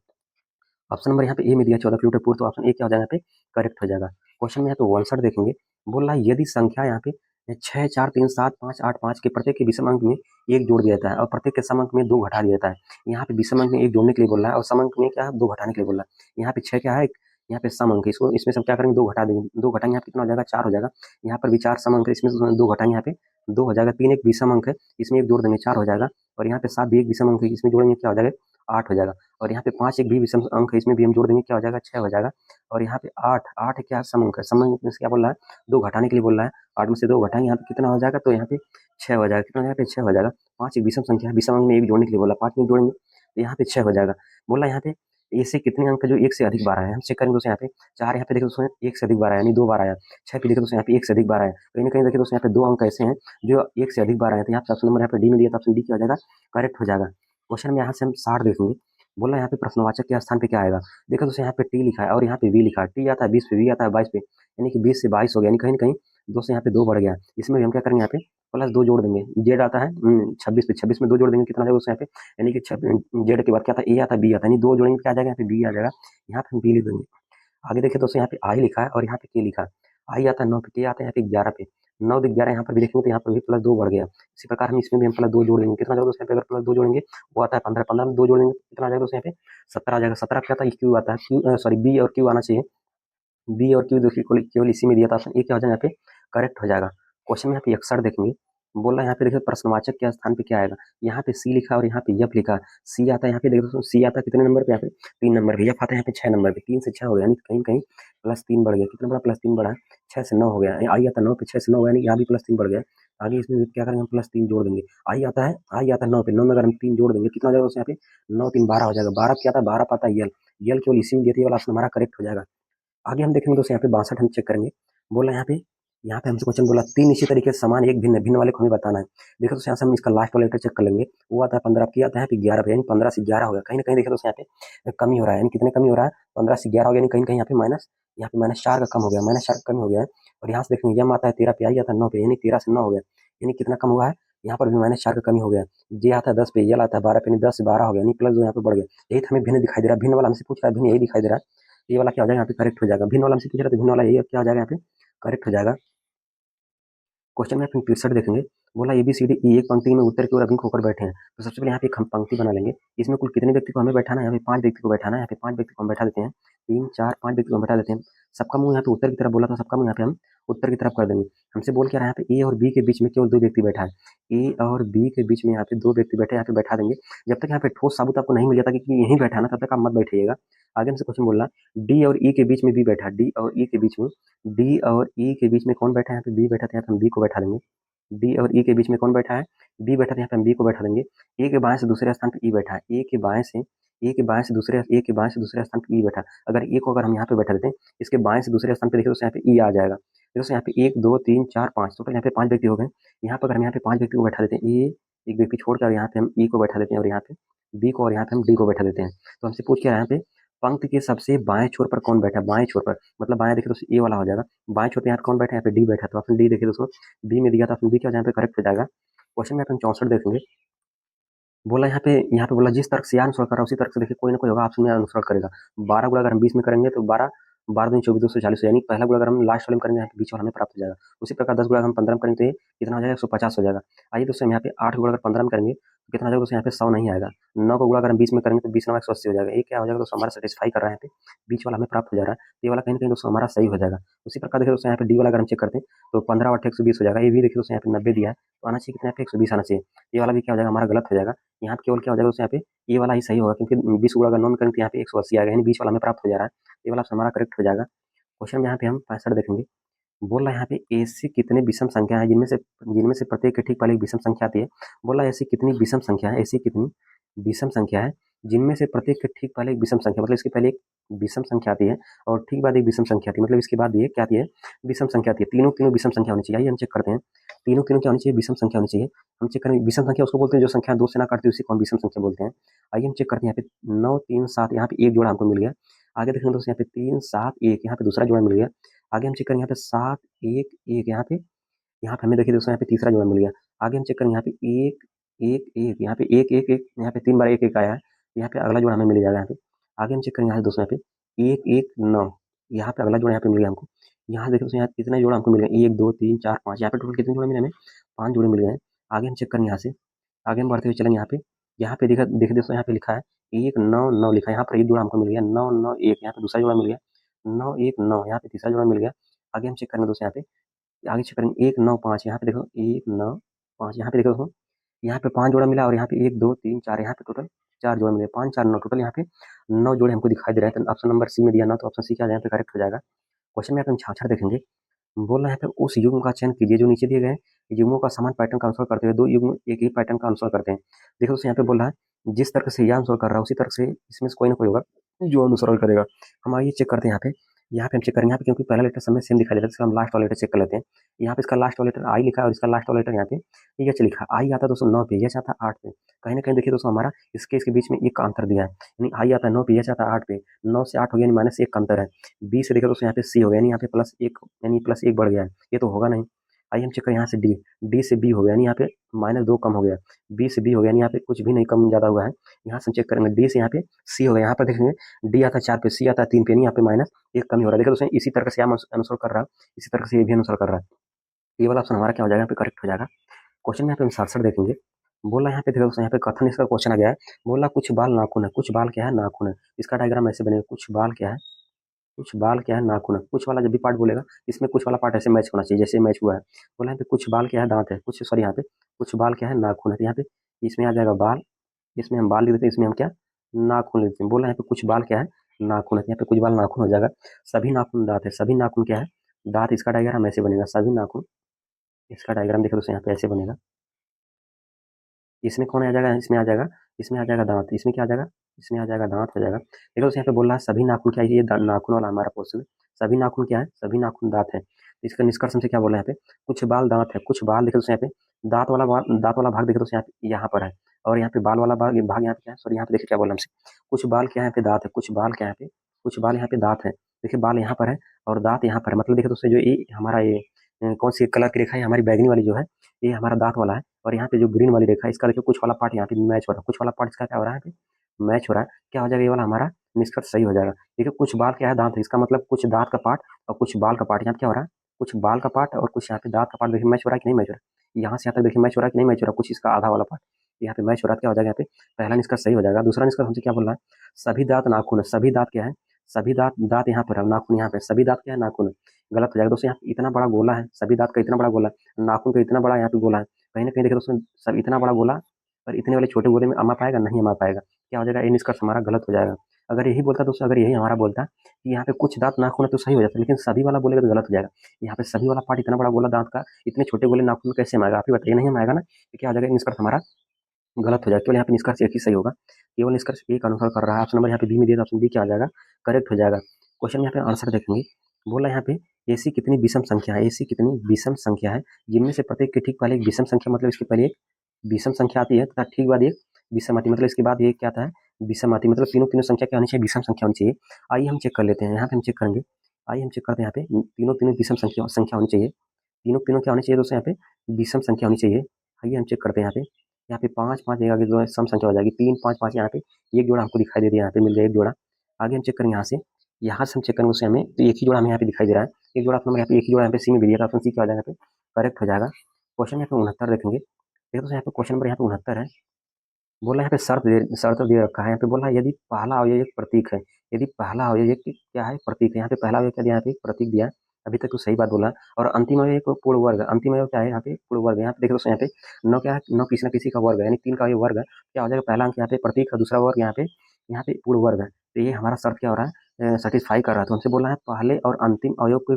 ऑप्शन नंबर यहाँ पे ए में दिया 14 किलोमीटर पूर्व, तो ऑप्शन ए क्या हो जाएगा? यहाँ पे करेक्ट हो जाएगा। क्वेश्चन में यहाँ पे 59 देखेंगे, बोल रहा है यदि संख्या यहाँ पे 6, 4, 3, 7, 5, 8, 5 के प्रत्येक के विषम अंक में 1 जोड़ दिया जाता है और प्रत्येक के सम अंक में 2 घटा दिया जाता है। यहाँ पे विषम अंक में 1 जोड़ने के लिए बोल रहा है और सम अंक में क्या है 2 घटाने के लिए बोल रहा है। यहाँ पे 6 क्या है, यहाँ पे सम अंक है, इसको इसमें से हम क्या करेंगे 2 घटा देंगे, 2 घटाएंगे यहाँ पे कितना हो जाएगा 4 हो जाएगा। यहाँ पर भी 4 सम अंक है, इसमें से 2 घटाएंगे यहाँ पे 2 हो जाएगा। 3 एक विषम अंक है, इसमें 1 जोड़ देंगे 4 हो जाएगा। और यहाँ पे 7 भी एक विषम अंक है, इसमें जोड़ेंगे क्या हो जाएगा 8 हो जाएगा। और यहाँ पे 5 एक भी विषम अंक है, इसमें भी हम जोड़ देंगे क्या हो जाएगा 6 हो जाएगा। और यहाँ पे 8 क्या सम अंक है, सम अंक में से क्या बोल रहा है 2 घटाने के लिए बोल रहा है। 8 में से 2 घटाएंगे यहाँ पे कितना हो जाएगा, तो यहाँ पे 6 हो जाएगा। कितना हो जाएगा 6 हो जाएगा। 5 एक विषम संख्या है, विषम अंक में 1 जोड़ने के लिए बोला, 5 में जोड़ेंगे तो यहाँ पे 6 हो जाएगा। बोला यहाँ पे ऐसे कितने अंक जो 1 से अधिक बार आए हैं, हम चेक करेंगे दोस्तों। यहाँ पे 4 यहाँ पे देखिए दोस्तों 1 से अधिक बार आया, यानी 2 बार आया। 6 पे देखिए दोस्तों यहाँ पे 1 से अधिक बार आया। कहीं ना कहीं देखिए दोस्तों यहाँ पे 2 अंक ऐसे हैं जो 1 से अधिक बार आए, तो यहाँ पे ऑप्शन नंबर यहाँ पे डी में दिया, तो ऑप्शन डी क्या हो जाएगा करेक्ट हो जाएगा। क्वेश्चन में यहाँ से हम 60 देखेंगे। बोला यहाँ पे प्रश्नवाचक के स्थान पे क्या आएगा। देखो दोस्तों यहाँ पे टी लिखा है और यहाँ पे वी लिखा है। टी आता है 20 पे, वी आता है 22 पे, यानी कि 20 से 22 हो गया, यानी कहीं ना कहीं दोस्तों यहाँ पे 2 बढ़ गया। इसमें भी हम क्या करेंगे यहाँ पे प्लस 2 जोड़ देंगे। जेड आता है 26 पे, 26 में 2 जोड़ देंगे कितना जाएगा दोस्तों यहाँ पे, यानी कि जेड के बाद क्या आता है ए आता है बी आता है, यानी 2 जोड़ेंगे क्या आ जाएगा यहाँ पे बी आ जाएगा। यहाँ पे हम बी लिख देंगे। आगे देखिए दोस्तों यहाँ पे आई लिखा है और यहाँ पे के लिखा है। आई आता है 9 पे, के आता है यहाँ पे 11 पे, 9 से 11 यहाँ पर भी देखेंगे तो यहाँ पर भी प्लस 2 बढ़ गया। इसी प्रकार हम इसमें भी हम प्लस 2 जोड़ देंगे, कितना जाएगा दोस्तों यहाँ पे, अगर प्लस 2 जोड़ेंगे वो आता है 15, 15 में 2 जोड़ेंगे कितना आ जाएगा दोस्तों यहाँ पे 17 आ जाएगा। 17 क्या आता है क्यू आता है, क्यू सॉरी बी और क्यू आना चाहिए। बी और क्यू देखिए केवल इसी में दिया था ऑप्शन ए क्या हो जाएगा यहाँ पे करेक्ट हो जाएगा। क्वेश्चन में यहाँ पे 61 देखेंगे। बोल रहा है यहाँ पे देखिए प्रश्नवाचक के स्थान पे क्या आएगा। यहाँ पे सी लिखा और यहाँ पे एफ लिखा। सी आता है यहाँ पे देखो दोस्तों, सी आता है कितने नंबर पे यहाँ पे 3 नंबर पे, एफ आता है यहाँ पे 6 नंबर पे। 3 से 6 हो गया, यानी कहीं कहीं प्लस 3 बढ़ गया। कितना बड़ा प्लस 3 बढ़ा, 6 से 9 हो गया। आई आता है 9 पे, 6 से 9 हो गया, यानी यहाँ भी प्लस 3 बढ़ गया। आगे इसमें भी क्या करेंगे हम प्लस 3 जोड़ देंगे। आई आता है 9 पे, 9 में अगर हम 3 जोड़ देंगे कितना हो जाएगा दोस्तों यहाँ पे 9 3 12 हो जाएगा। 12 क्या आता है 12 पाता है यल, यल केवल इसी में दिया था, ये वाला ऑप्शन हमारा करेक्ट हो जाएगा। आगे हम देखेंगे दोस्तों यहाँ पे 62 हम चेक करेंगे। बोला यहाँ पे हमसे क्वेश्चन बोला 3 इसी तरीके से समान एक भिन्न भिन्न वाले को हमें बताना है। देखो दोस्तों यहाँ से हम इसका लास्ट वाला लेटर चेक कर लेंगे। वो आता है 15 की आता है यहाँ पे 11 पे, यानी 15 से 11 हो गया। कहीं ना कहीं देखो दोस्तों यहाँ पे कमी हो रहा है, यानी कितने कमी हो रहा है 15 से 11 हो गया, यानी कहीं कहीं यहाँ पे माइनस 4 का कम हो गया, माइनस 4 का कम हो गया है। और यहाँ से देखेंगे यम आता है 13 पे, आई आता है 9 पे, यानी 13 से 9 हो गया, यानी कितना कम हुआ है यहाँ पर भी माइनस 4 का कमी हो गया। जे आता है 10 पे, यल आता है 12 पे, यानी 10 से 12 हो गया, यानी प्लस 2 यहाँ पे बढ़ गया। यही तो हमें भिन्न दिखाई दे रहा है, भिन्न वाला हमसे पूछ रहा है, भिन्न यही दिखाई दे रहा है। ये वाला क्या हो जाएगा यहाँ पे करेक्ट हो जाएगा। भिन्न वाला हमसे पूछ रहा है तो भिन्न वाला यही क्या हो जाएगा यहाँ पे करेक्ट हो जाएगा। क्वेश्चन में अपन 63 देखेंगे। बोला ABCD ई एक पंक्ति में उत्तर की ओर अभिमुख होकर बैठे हैं। तो सबसे पहले यहाँ पे एक हम पंक्ति बना लेंगे। इसमें कुल कितने व्यक्ति को हमें बैठाना है, यहाँ पे 5 व्यक्ति को बैठाना है। यहाँ पे 5 व्यक्ति को हम बैठा देते हैं, 3 4 5 व्यक्ति को हम बैठा देते हैं। सबका मुंह यहाँ पे उत्तर की तरफ बोला, तो सबका मुंह यहाँ पे हम उत्तर की तरफ कर देंगे। हमसे बोल क्या रहा है यहाँ पे ए और बी के बीच में केवल 2 व्यक्ति बैठा है। ए और बी के बीच में यहाँ पे 2 व्यक्ति बैठे, यहाँ पे बैठा देंगे। जब तक यहाँ पे ठोस साबुत आपको नहीं मिल जाता कि यहीं बैठा ना, तब तक आप मत बैठिएगा। आगे हमसे क्वेश्चन बोला डी और ई के बीच में बी बैठा, डी और ई के बीच में, डी और ई के बीच में कौन बैठा है, यहाँ पे बी बैठा था, यहाँ पे हम बी को बैठा देंगे। डी और ई के बीच में कौन बैठा है, बी बैठा था, यहाँ पे हम बी को बैठा देंगे। ए के बाएं से दूसरे स्थान पे ई बैठा है, ए के बाएं से दूसरे स्थान पे ई बैठा। अगर ए को अगर हम यहाँ पे बैठा देते हैं, इसके बाएं से दूसरे स्थान पे देखिए तो यहाँ पे ई आ जाएगा। देखो यहाँ पे 1 2 3 4 5 टोटल यहाँ पे 5 व्यक्ति हो गए। यहाँ पर अगर हम यहाँ पे 5 व्यक्ति को बैठा देते हैं, ए एक व्यक्ति छोड़कर यहाँ पे हम ई को बैठा देते हैं और यहाँ पे बी को और यहाँ पे हम डी को बैठा देते हैं। तो हमसे पूछ क्या है यहाँ पे पंक्ति के सबसे बाएं छोर पर कौन बैठा है, बाएं छोर पर मतलब बाएं देखिए दोस्तों ए वाला हो जाएगा। बाएं छोर पे यहाँ पे कौन बैठा है, यहाँ पे डी बैठा है, तो ऑप्शन डी देखिए दोस्तों बी में दिया था, ऑप्शन बी क्या हो जाएगा करेक्ट हो जाएगा। क्वेश्चन में अपन 64 देखेंगे। बोला यहाँ पे बोला जिस तर्क से यह अनुसरण कर रहा है उसी तर्क से देखिए कोई ना कोई होगा ऑप्शन में अनुसरण करेगा। 12 गुणा अगर हम 20 में करेंगे तो 12 12 दूनी 24 240 यानी पहला गुणा अगर हम लास्ट वाले में करेंगे यहाँ पे बीच वाला हमें प्राप्त हो जाएगा। उसी प्रकार 10 गुणा अगर हम 15 में करेंगे तो ये कितना हो जाएगा 150 हो जाएगा। आइए दोस्तों हम यहाँ पे 8 गुणा अगर 15 में करेंगे तो कितना हो जाएगा दोस्तों यहाँ पे 100 नहीं आएगा। 9 को गुणा अगर हम 20 में करेंगे तो 20 9 180 हो जाएगा। ये क्या हो जाएगा दोस्तों हमारा सेटिस्फाई कर रहा है, यहाँ पे बीच वाला हमें प्राप्त हो जा रहा है। ये वाला कहीं ना कहीं दोस्तों हमारा सही हो जाएगा। उसी प्रकार देखिए दोस्तों यहाँ पे डी वाला अगर हम चेक करते हैं तो 15 और 120 हो जाएगा। ये भी देखिए दोस्तों यहाँ पे 90 दिया है, तो आना चाहिए कितना यहाँ पे 120 आना चाहिए। ये वाला भी क्या हो जाएगा हमारा गलत हो जाएगा। यहाँ पे केवल क्या हो जाएगा दोस्तों यहाँ पे ये वाला ही सही होगा, क्योंकि 20 गुणा अगर 9 में करेंगे तो यहाँ पे 180 आएगा, यानी बीच वाला हमें प्राप्त हो जा रहा है। ये वाला हमारा करेक्ट हो जाएगा। क्वेश्चन में यहाँ पे हम 65 देखेंगे। बोल रहा है यहाँ पे ऐसी कितनी विषम संख्या है जिनमें से प्रत्येक के ठीक पहले एक विषम संख्या आती है। बोल रहा है ऐसी कितनी विषम संख्या है, ऐसी कितनी विषम संख्या है जिनमें से प्रत्येक के ठीक पहले एक विषम संख्या, मतलब इसके पहले एक विषम संख्या आती है और ठीक बाद एक विषम संख्या आती है, मतलब इसके बाद ये क्या आती है विषम संख्या आती है। तीनों तीनों विषम संख्या होनी चाहिए। आइए हम चेक करते हैं तीनों तीनों क्या होनी चाहिए, विषम संख्या होनी चाहिए। हम चेक करेंगे विषम संख्या उसको बोलते हैं जो संख्या 2 से ना काटती उसी को हम विषम संख्या बोलते हैं। आइए हम चेक करते हैं यहाँ पे 9 3 7 यहाँ पे एक जोड़ा हमको मिल गया। आगे देखेंगे दोस्तों यहाँ पे 3 7 1 यहाँ पे दूसरा जोड़ा मिल गया। आगे हम चेक करेंगे यहाँ पे 7 1 1 यहाँ पे हमें देखिए दोस्तों यहाँ पे तीसरा जोड़ा मिल गया। आगे हम चेक करेंगे यहाँ पे 1 1 1 यहाँ पे 1 1 1 यहाँ पे 3 बार 1 1 आया है, यहाँ पे अगला जोड़ा हमें मिल जाएगा यहाँ पे। आगे हम चेक करेंगे यहाँ पे दोस्तों यहाँ पे 1 1 9 यहाँ पे अगला जोड़ा यहाँ पे मिल गया हमको। यहाँ देखो दोस्तों यहाँ कितने जोड़ा हमको मिल गए, 1 2 3 4 5, यहाँ पे टोटल कितने जोड़े मिले हमें, 5 जोड़े मिल गए हैं। आगे हम चेक करेंगे यहाँ से, आगे हम बढ़ते हुए चलेंगे यहाँ पे देखिए दोस्तों यहाँ पे लिखा है 1 9 9 लिखा है, यहाँ पर एक जोड़ा हमको मिल गया 9 9 1, यहाँ पे दूसरा जोड़ा मिल गया 9 1 9, यहाँ पे तीसरा जोड़ा मिल गया। आगे हम चेक करेंगे दोस्तों यहाँ पे, आगे चेक करेंगे 1 9 5, यहाँ पे देखो 1 9 5, यहाँ पे देखो दोस्तों यहाँ पे 5 जोड़ा मिला और यहाँ पे 1 2 3 4, यहाँ पे टोटल 4 जोड़ा मिले, 5 4 9, टोटल यहाँ पे 9 जोड़े हमको दिखाई दे रहे हैं। तो ऑप्शन नंबर सी में दिया ना, तो ऑप्शन सी क्या यहाँ पे करेक्ट हो जाएगा। क्वेश्चन में आप हम छाछड़ देखेंगे, बोल रहे हैं तो उस युग्म का चयन कीजिए जो नीचे दिए गए युग्मों का समान पैटर्न का अनुसरण करते हुए दो युग्म एक ही पैटर्न का अनुसरण करते हैं। देखो दोस्तों यहाँ पे बोल रहा है जिस तर्क से यह अनुसरण कर रहा है उसी तर्क से इसमें से कोई ना कोई होगा जो अनुसरण करेगा। हम आइए चेक करते हैं यहाँ पे हम चेक करेंगे यहाँ पे, क्योंकि पहला लेटर सब में सेम दिखाई देता है, इसका हम लास्ट वाला लेटर चेक कर लेते हैं। यहाँ पे इसका लास्ट वाला लेटर आई लिखा है और इसका लास्ट वाला लेटर यहाँ पे एच लिखा है। आई आता है दोस्तों 9 पे, एच आता है 8 पे। कहीं ना कहीं देखिए दोस्तों हमारा इसके बीच में एक का अंतर दिया है, यानी आई आता है 9 पे, एच आता है 8 पे, 9 से 8 हो गया यानी -1 का अंतर है। बी से देखिए दोस्तों यहाँ पे सी हो गया, यानी यहाँ पे +1 यानी +1 बढ़ गया है, ये तो होगा नहीं। आइए हम चेक करें यहाँ से डी, डी से बी हो गया यानी यहाँ पे -2 कम हो गया, बी से बी हो गया यानी यहाँ पे कुछ भी नहीं कम ज़्यादा हुआ है। यहाँ से चेक करेंगे डी से यहाँ पे सी हो गया, यहाँ पर देखेंगे डी आता है 4 पे, सी आता है 3 पे, यानी यहाँ पे -1 कम ही हो रहा है। देखो दोस्तों इसी तरह से अनुसरण कर रहा है, इसी तरह से ये भी अनुसरण कर रहा है। ये वाला ऑप्शन हमारा क्या हो जाएगा, यहाँ पे करेक्ट हो जाएगा। क्वेश्चन में यहाँ पे हम सार्थक देखेंगे, बोला यहाँ पे देखो दोस्तों यहाँ पे कथन इसका क्वेश्चन आ गया है, बोला कुछ बाल नाखून है, कुछ बाल क्या है नाखून है। इसका डायग्राम ऐसे बनेगा, कुछ बाल क्या है, कुछ बाल क्या है नाखून है। कुछ वाला जब भी पार्ट बोलेगा इसमें कुछ वाला पार्ट ऐसे मैच होना चाहिए जैसे मैच हुआ है। बोला यहाँ पे कुछ बाल क्या है दांत है, कुछ सॉरी यहाँ पे कुछ बाल क्या है नाखून है, तो यहाँ पे इसमें आ जाएगा बाल, इसमें हम बाल लिख देते हैं, इसमें हम क्या नाखून लिख देते हैं। बोला यहाँ पे कुछ बाल क्या है नाखून है, तो यहाँ पे कुछ बाल नाखून हो जाएगा। सभी नाखून दांत है, सभी नाखून क्या है दांत, इसका डायग्राम ऐसे बनेगा सभी नाखून, इसका डायग्राम देखो दोस्तों यहाँ पे ऐसे बनेगा। इसमें कौन आ जाएगा, इसमें आ जाएगा, इसमें आ जाएगा दांत, इसमें क्या आ जाएगा, इसमें आ जाएगा दांत हो जाएगा। देखो दोस्तों यहाँ पे बोल रहा है सभी नाखून क्या है, ये नाखून वाला हमारा पोर्शन है। सभी नाखून क्या है, सभी नाखून दांत है। इसका निष्कर्ष हमसे क्या बोला है यहाँ पे, कुछ बाल दांत है, कुछ बाल देखो दोस्तों यहाँ पे दांत वाला भाग देखो दोस्तों यहाँ पर है, और यहाँ पे बाल वाला भाग यहाँ पे क्या है, सॉरी यहाँ पे देखिए क्या बोला हमसे, कुछ बाल क्या है यहाँ पे दांत है, कुछ बाल क्या है यहाँ पे, कुछ बाल यहाँ पे दांत है। देखिए बाल यहाँ पर है और दांत यहाँ पर है, मतलब देखिए दोस्तों जो ये हमारा ये कौन सी कलर की रेखा है, हमारी बैगनी वाली जो है ये हमारा दांत वाला है, और यहाँ पे जो ग्रीन वाली रेखा है इसका देखिए कुछ वाला पार्ट यहाँ पे मैच हो रहा है, कुछ वाला पार्ट इसका क्या हो रहा है यहाँ पे मैच हो रहा है। क्या हो जाएगा, ये वाला हमारा निष्कर्ष सही हो जाएगा। देखिए कुछ बाल क्या है दांत है, इसका मतलब कुछ दांत का पार्ट और कुछ बाल का पार्ट, यहाँ पे क्या हो रहा है कुछ बाल का पार्ट और कुछ यहाँ पे दांत का पार्ट, देखिए मैच हो रहा है कि नहीं मैच हो रहा है, यहाँ से यहाँ तक देखिए मैच हो रहा है कि नहीं मैच हो रहा है, कुछ इसका आधा वाला पार्ट यहाँ पे मैच हो रहा है। क्या हो जाएगा यहाँ पे पहला निष्कर्ष सही हो जाएगा। दूसरा निष्कर्ष हमसे क्या बोल रहा है, सभी दांत नाखून है, सभी दांत क्या है, सभी दांत दांत यहाँ पर है, नाखून यहाँ पे, सभी दांत क्या है नाखून है, गलत हो जाएगा दोस्तों। यहाँ इतना बड़ा गोला है, सभी दांत का इतना बड़ा गोला है, नाखून का इतना बड़ा यहाँ पे गोला है, कहीं ना कहीं देखिए दोस्तों सब इतना बड़ा गोला और इतने वाले छोटे गोले में अमा पाएगा नहीं, अमा पाएगा। क्या हो जाएगा, ये निष्कर्ष हमारा गलत हो जाएगा। अगर यही बोलता दोस्तों, अगर यही हमारा बोलता कि यहाँ पे कुछ दांत नाखून है तो सही हो जाता, लेकिन सभी वाला बोलेगा तो गलत हो जाएगा। यहाँ पे सभी वाला पार्ट इतना बड़ा गोला दांत का इतने छोटे गोले नाखून में कैसे आएगा, आप ही बताइए, नहीं आएगा ना। तो क्या हो जाएगा, निष्कर्ष हमारा गलत हो जाएगा। केवल यहाँ पे निष्कर्ष एक ही सही होगा, केवल निष्कर्ष एक अनुसरण कर रहा है। ऑप्शन नंबर यहाँ पे बी में दिया, ऑप्शन बी क्या आ जाएगा करेक्ट हो जाएगा। क्वेश्चन यहाँ पे आंसर देखेंगे, बोला यहाँ पे ऐसी कितनी विषम संख्या है, ऐसी कितनी विषम संख्या है जिनमें से प्रत्येक के ठीक पहले एक विषम संख्या, मतलब इसके पहले एक विषम संख्या आती है तथा ठीक बाद एक विषम आती है, मतलब इसके बाद ये क्या आता है विषम आती है, मतलब तीनों तीनों संख्या क्या होनी चाहिए विषम संख्या होनी चाहिए। आइए हम चेक कर लेते हैं, यहाँ पे हम चेक करेंगे, आइए हम चेक करते हैं यहाँ पे तीनों तीनों विषम संख्या होनी चाहिए, तीनों तीनों क्या होनी चाहिए दोस्तों यहाँ पे विषम संख्या होनी चाहिए। आइए हम चेक करते हैं यहाँ पे 5 5 आगे जो है सम संख्या हो जाएगी, 3 5 5 यहाँ पे एक जोड़ा हमको दिखाई दे दिया, यहाँ पे मिल गया एक जोड़ा। आगे हम चेक करेंगे यहाँ से हम चेक करेंगे उससे हमें तो एक ही जोड़ा हमें यहाँ पे दिखाई दे रहा है, एक जोड़ा नंबर यहाँ पे एक ही जोड़ा यहाँ पे सी में भी दिया था, ऑप्शन सी क्या हो जाएगा यहाँ पे करेक्ट हो जाएगा। क्वेश्चन यहाँ पे 69 देखेंगे, देखो यहाँ पे क्वेश्चन नंबर यहाँ पे 69 है, बोला यहाँ पे शर्त दे रखा है, यहाँ पे बोला यदि पहला अवयव एक प्रतीक है, यदि पहला अवयव एक क्या है प्रतीक है, यहाँ पे पहला अवयव क्या दिया यहाँ पे एक प्रतीक दिया है, अभी तक तो सही बात बोला। और अंतिम अवयव एक पूर्ण वर्ग है, अंतिम अवयव क्या है यहाँ पे पूर्ण वर्ग है। यहाँ पे देखो दोस्तों यहाँ पे नौ क्या है, नौ किसी न किसी का वर्ग है, यानी 3 का अवयव वर्ग है। क्या हो जाएगा पहला अंक यहाँ पे प्रतीक है, दूसरा वर्ग यहाँ पे पूर्ण वर्ग है, तो ये हमारा शर्त क्या हो रहा है सेटिस्फाई कर रहा है। तो हमसे बोला है पहले और अंतिम अवयव के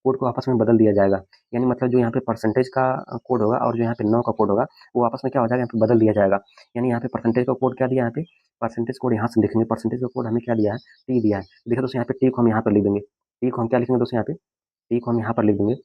कोड को आपस में बदल दिया जाएगा, यानी मतलब जो यहाँ पे परसेंटेज का कोड होगा और जो यहाँ पे 9 का कोड होगा वो आपस में क्या हो जाएगा यहाँ पे बदल दिया जाएगा। यानी यहाँ पे परसेंटेज का कोड क्या दिया, यहाँ पे परसेंटेज कोड यहाँ से देखेंगे, परसेंटेज का कोड हमें क्या दिया है टी दिया है। देखो दोस्तों यहाँ पे टी को हम यहाँ पर लिख देंगे, टी को हम क्या लिखेंगे दोस्तों यहाँ पे टी को हम यहाँ पर लिख देंगे,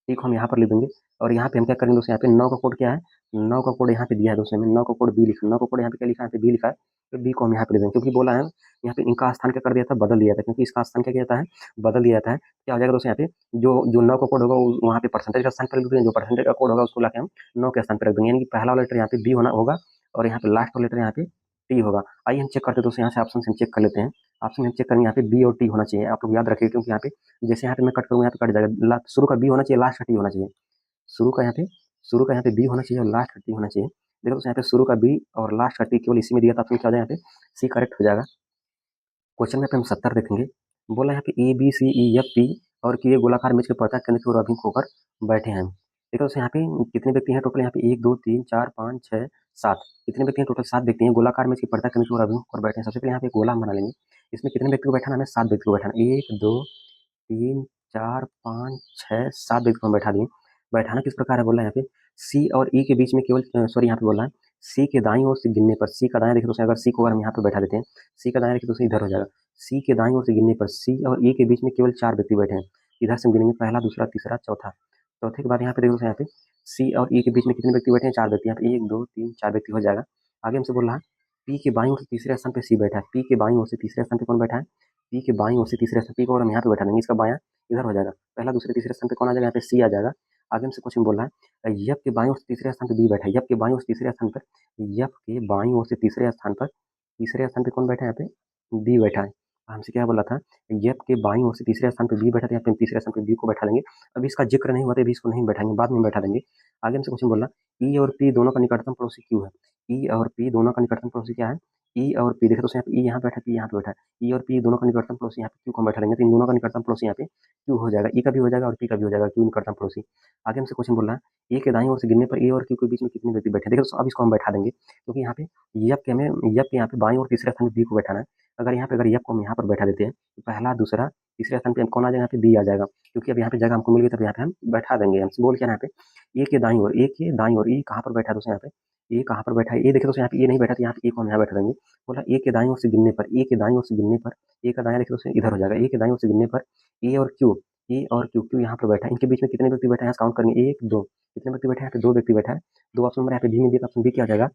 टी को हम यहाँ पर लिख देंगे। और यहाँ पे हम क्या करेंगे दोस्तों यहाँ पे 9 का कोड क्या है, 9 का कोड यहाँ पे दिया है दोस्तों हमें, 9 का कोड बी लिखा, 9 का कोड यहाँ पे क्या लिखा है, यहाँ पे बी लिखा है, तो बी को हम यहाँ पे लिख देंगे, क्योंकि बोला है यहाँ पे इनका स्थान क्या कर दिया था बदल दिया था, क्योंकि इसका स्थान क्या किया जाता है बदल दिया जाता है। क्या हो जाएगा दोस्तों यहाँ पे जो जो 9 का कोड होगा वहाँ पे परसेंटेज का स्थान पर लिख देंगे, जो परसेंटेज का कोड होगा उसको लाके हम 9 के स्थान पर रख देंगे, यानी कि पहला वाला लेटर यहाँ पे बी होना होगा और यहाँ पे लास्ट वाला लेटर यहाँ पे टी होगा। आइए हम चेक करते हैं दोस्तों, यहाँ से ऑप्शन से हम चेक कर लेते हैं। ऑप्शन में हम चेक करेंगे, यहाँ पे बी और टी होना चाहिए। आप लोग याद रखिए, क्योंकि यहाँ पे जैसे यहाँ पे मैं कट करूँगा, यहाँ पे कट जाएगा। शुरू का बी होना चाहिए, लास्ट का टी होना चाहिए। शुरू का यहाँ पे बी होना चाहिए और लास्ट का टी होना चाहिए। देखो दोस्तों, यहाँ पे शुरू का बी और लास्ट का टी केवल इसी में दिया था, ऑप्शन क्या हो जाएगा, यहाँ पे सी करेक्ट हो जाएगा। क्वेश्चन में हम 70 देखेंगे। बोला यहाँ पे A B C E F P और कि ये गोलाकार मेज के पर्दा केंद्र की ओर अभिमुख होकर बैठे हैं। देखो दोस्तों, यहाँ पे कितने व्यक्ति हैं टोटल, यहाँ पे 1 2 3 4 5 6 7, कितने व्यक्ति हैं टोटल, 7 व्यक्ति हैं। गोलाकार मेज के पर्दा केंद्र की ओर अभिमुख होकर बैठे हैं। सबसे पहले यहाँ पे गोला हम बना लेंगे। इसमें कितने व्यक्ति को बैठाना है, हमें 7 व्यक्ति को बैठाना। 1 2 3 4 5 6 7 व्यक्ति को हम बैठा दिए। बैठाना किस प्रकार है, बोला यहाँ पे सी और ई के बीच में केवल सॉरी, यहाँ पे बोला है सी के दाईं ओर से गिनने पर। सी का दाएं देखिए दोस्तों, अगर सी को अगर हम यहाँ पे बैठा देते हैं, सी का दाएं देखिए दोस्तों इधर हो जाएगा। सी के दाईं ओर से गिनने पर सी और ई के बीच में केवल 4 व्यक्ति बैठे हैं। इधर से हम गिनेंगे, पहला दूसरा तीसरा चौथा। चौथे के बाद यहाँ पे देखो दोस्तों, यहाँ पे सी और ई के बीच में कितने व्यक्ति बैठे हैं, 4 व्यक्ति। यहाँ पे 1 2 3 4 व्यक्ति हो जाएगा। आगे हमसे बोल रहा है पी के बाईं ओर से तीसरे स्थान पे सी बैठा है। पी के बाईं ओर से तीसरे स्थान पे कौन बैठा है, पी के बाईं ओर से तीसरे स्थान, पी को और हम यहाँ पे बैठा देंगे, इसका बायां इधर हो जाएगा। पहला दूसरे तीसरे स्थान पे कौन आ जाएगा, यहाँ पे सी आ जाएगा। आगे हमसे क्वेश्चन बोल रहा है यफ के बाईं ओर से तीसरे स्थान पे बी बैठा है। यफ के बाईं ओर से तीसरे स्थान पर, यफ के बाईं ओर से तीसरे स्थान पर, तीसरे स्थान पे कौन बैठा है, यहाँ पे बी बैठा है। हमसे क्या बोला था, यफ के बाईं ओर से तीसरे स्थान पे बी बैठा था, यहाँ पे हम तीसरे स्थान पे बी को बैठा लेंगे। अभी इसका जिक्र नहीं हुआ तो अभी इसको नहीं बैठाएंगे, बाद में बैठा देंगे। आगे हमसे क्वेश्चन बोला ई और पी दोनों का निकटतम पड़ोसी क्यों है। ई और पी दोनों का निकटतम पड़ोसी क्या है, ई और पी देखो दोस्तों, यहाँ पे ई यहाँ बैठा है, पी यहाँ पे बैठा है। ई और पी दोनों का निकटतम पड़ोसी यहाँ पे क्यों को हम बैठा लेंगे, तो इन दोनों का निकटतम पड़ोसी यहाँ पे क्यों हो जाएगा। ई का भी हो जाएगा और पी का भी हो जाएगा, क्यों निकटतम पड़ोसी। आगे हमसे क्वेश्चन बोल रहा है ए के दाईं ओर से गिनने पर ए और क्यू के बीच में कितने व्यक्ति बैठे। देखो दोस्तों, अब इसको हम बैठा देंगे, क्योंकि यहाँ पे यप के हमें यप के यहाँ पे बाईं और तीसरे स्थान पे बी को बैठाना है। अगर यहाँ पे अगर यप को हम यहाँ पर बैठा देते हैं, तो पहला दूसरा तीसरे स्थान पे हम कौन आ जाएगा, यहाँ पे बी आ जाएगा। क्योंकि अब यहाँ पे जगह हमको मिल गई, तब यहाँ पे हम बैठा देंगे। हमसे बोल क्या है, यहाँ पे ए के दाईं ओर, ए के दाईं ओर, ए कहाँ पर बैठा है दोस्तों, यहाँ पे ए कहाँ पर बैठा है, ए देखो दोस्तों, यहाँ पे ए नहीं बैठा, तो यहाँ पे ए को हम यहाँ बैठा देंगे। बोला ए के दाईं ओर से गिनने पर, ए के दाईं ओर से गिनने पर, ए का दायां देखो दोस्तों इधर हो जाएगा। ए के दाईं ओर से गिनने पर ए और क्यू, ए और क्यू, क्यू यहाँ पर बैठा है। इनके बीच में कितने व्यक्ति बैठे हैं, यहाँ काउंट करेंगे, 1 2, कितने व्यक्ति बैठे हैं, यहाँ पे 2 व्यक्ति बैठा है। 2 ऑप्शन नंबर यहाँ पे बी में दिया, ऑप्शन बी क्या आ जाएगा,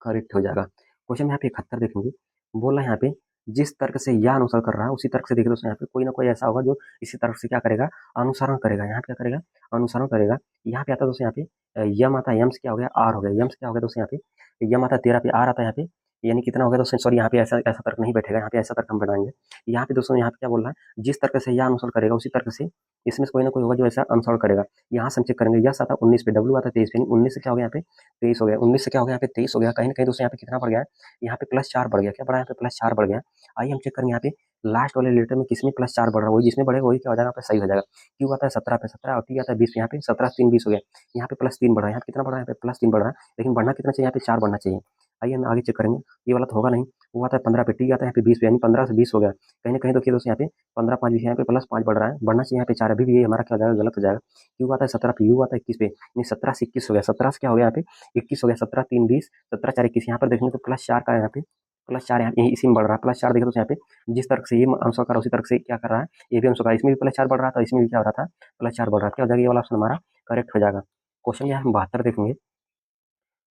करेक्ट हो जाएगा। क्वेश्चन में यहाँ पे 71 देखेंगे। बोला यहाँ पे जिस तर्क से यह अनुसरण कर रहा है, उसी तर्क से देखिए दोस्तों, यहाँ पे कोई ना कोई ऐसा होगा जो इसी तर्क से क्या करेगा, अनुसरण करेगा। यहाँ पे क्या करेगा, अनुसरण करेगा। यहाँ पे आता है दोस्तों, यहाँ पे यम आता है, यम से क्या हो गया, आर हो गया। यम से क्या हो गया दोस्तों, यहाँ पे यम आता है 13 पे, आर आता है यहाँ पे, यानी कितना हो गया दोस्तों, सॉरी यहाँ पे ऐसा ऐसा तर्क नहीं बैठेगा, यहाँ पे ऐसा तर्क हम बनाएंगे। यहाँ पे दोस्तों, यहाँ पे क्या बोल रहा है, जिस तर्क से यह अनुसरण करेगा उसी तर्क से इसमें से कोई ना कोई होगा जो ऐसा अनुसरण करेगा। यहाँ से हम चेक करेंगे, यस आता है 19 पे, डब्ल्यू आता है 23 पे, 19 से क्या हो गया, यहाँ पे 23 हो गया। 19 से क्या हो गया, यहाँ पे 23 हो गया। कहीं ना कहीं दोस्तों यहाँ पे कितना बढ़ गया है, यहाँ पे +4 बढ़ गया। क्या बढ़ा, यहाँ पे +4 बढ़ गया। आइए हम चेक करेंगे, यहाँ पे लास्ट वाले लेटर में किसमें +4 बढ़ रहा है, वही जिसमें बढ़ेगा वही क्या हो जाएगा, यहाँ पे सही हो जाएगा। क्यों आता है 17 पे 17 और टी आता है 20 पे, यहाँ पे 17 3 20 हो गया। यहाँ पे +3 बढ़ रहा है, यहाँ पे कितना बढ़ रहा है, यहाँ पे +3 बढ़ रहा है। लेकिन बढ़ना कितना चाहिए, यहाँ पे 4 बढ़ना चाहिए। आइए हम आगे चेक करेंगे, ये वाला तो होगा नहीं। वो आता है 15 पे, टी आता है यहाँ पे 20 पे, यानी 15 से 20 हो गया। कहीं ना कहीं देखिए दोस्तों, यहाँ पे 15 5 20, यहाँ पे +5 बढ़ रहा है, बढ़ना चाहिए यहाँ पे 4। अभी भी ये हमारा क्या हो जाएगा, गलत हो जाएगा। क्यों आता है 17 पे, यू आता है 21 पे, यानी 17 से 21 हो गया। 17 से क्या हो गया, यहाँ पे 21 हो गया। 17 3 20, 17 4 21। यहाँ पर देखेंगे तो +4 का यहाँ पे +4 यहाँ इसी में बढ़ रहा है। +4 देखिए दोस्तों, यहाँ पे जिस तर्क से ये अनुसार कर रहा है उसी तर्क से क्या कर रहा है, ये भी अनुसार, इसमें भी +4 बढ़ रहा था, इसमें भी क्या हो रहा था, +4 बढ़ रहा था। क्या हो जाएगा, ये वाला ऑप्शन हमारा करेक्ट हो जाएगा। क्वेश्चन यहाँ हम 72 देखेंगे।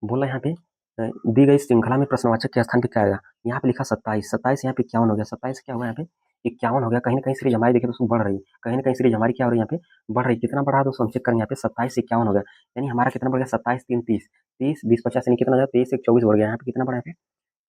बोला यहाँ पे दी गई श्रृंखला में प्रश्नवाचक के स्थान पे क्या आएगा। यहाँ पे लिखा 27, 27 यहाँ पे 51 हो गया। 27 क्या हुआ, यहाँ पे 51 हो गया। कहीं ना कहीं सीरीज हमारी देखिए दोस्तों बढ़ रही है, कहीं ना कहीं सीरीज हमारी क्या हो रही है, यहाँ पे बढ़ रही है। कितना बढ़ा दोस्तों, हम चेक करेंगे, यहाँ पे 27 से 51 हो गया, यानी हमारा कितना बढ़ गया, 27 3 30, 30 20 50, यानी कितना हो गया, 23 1 24 बढ़ गया। यहाँ पे कितना बढ़ा, यहाँ पे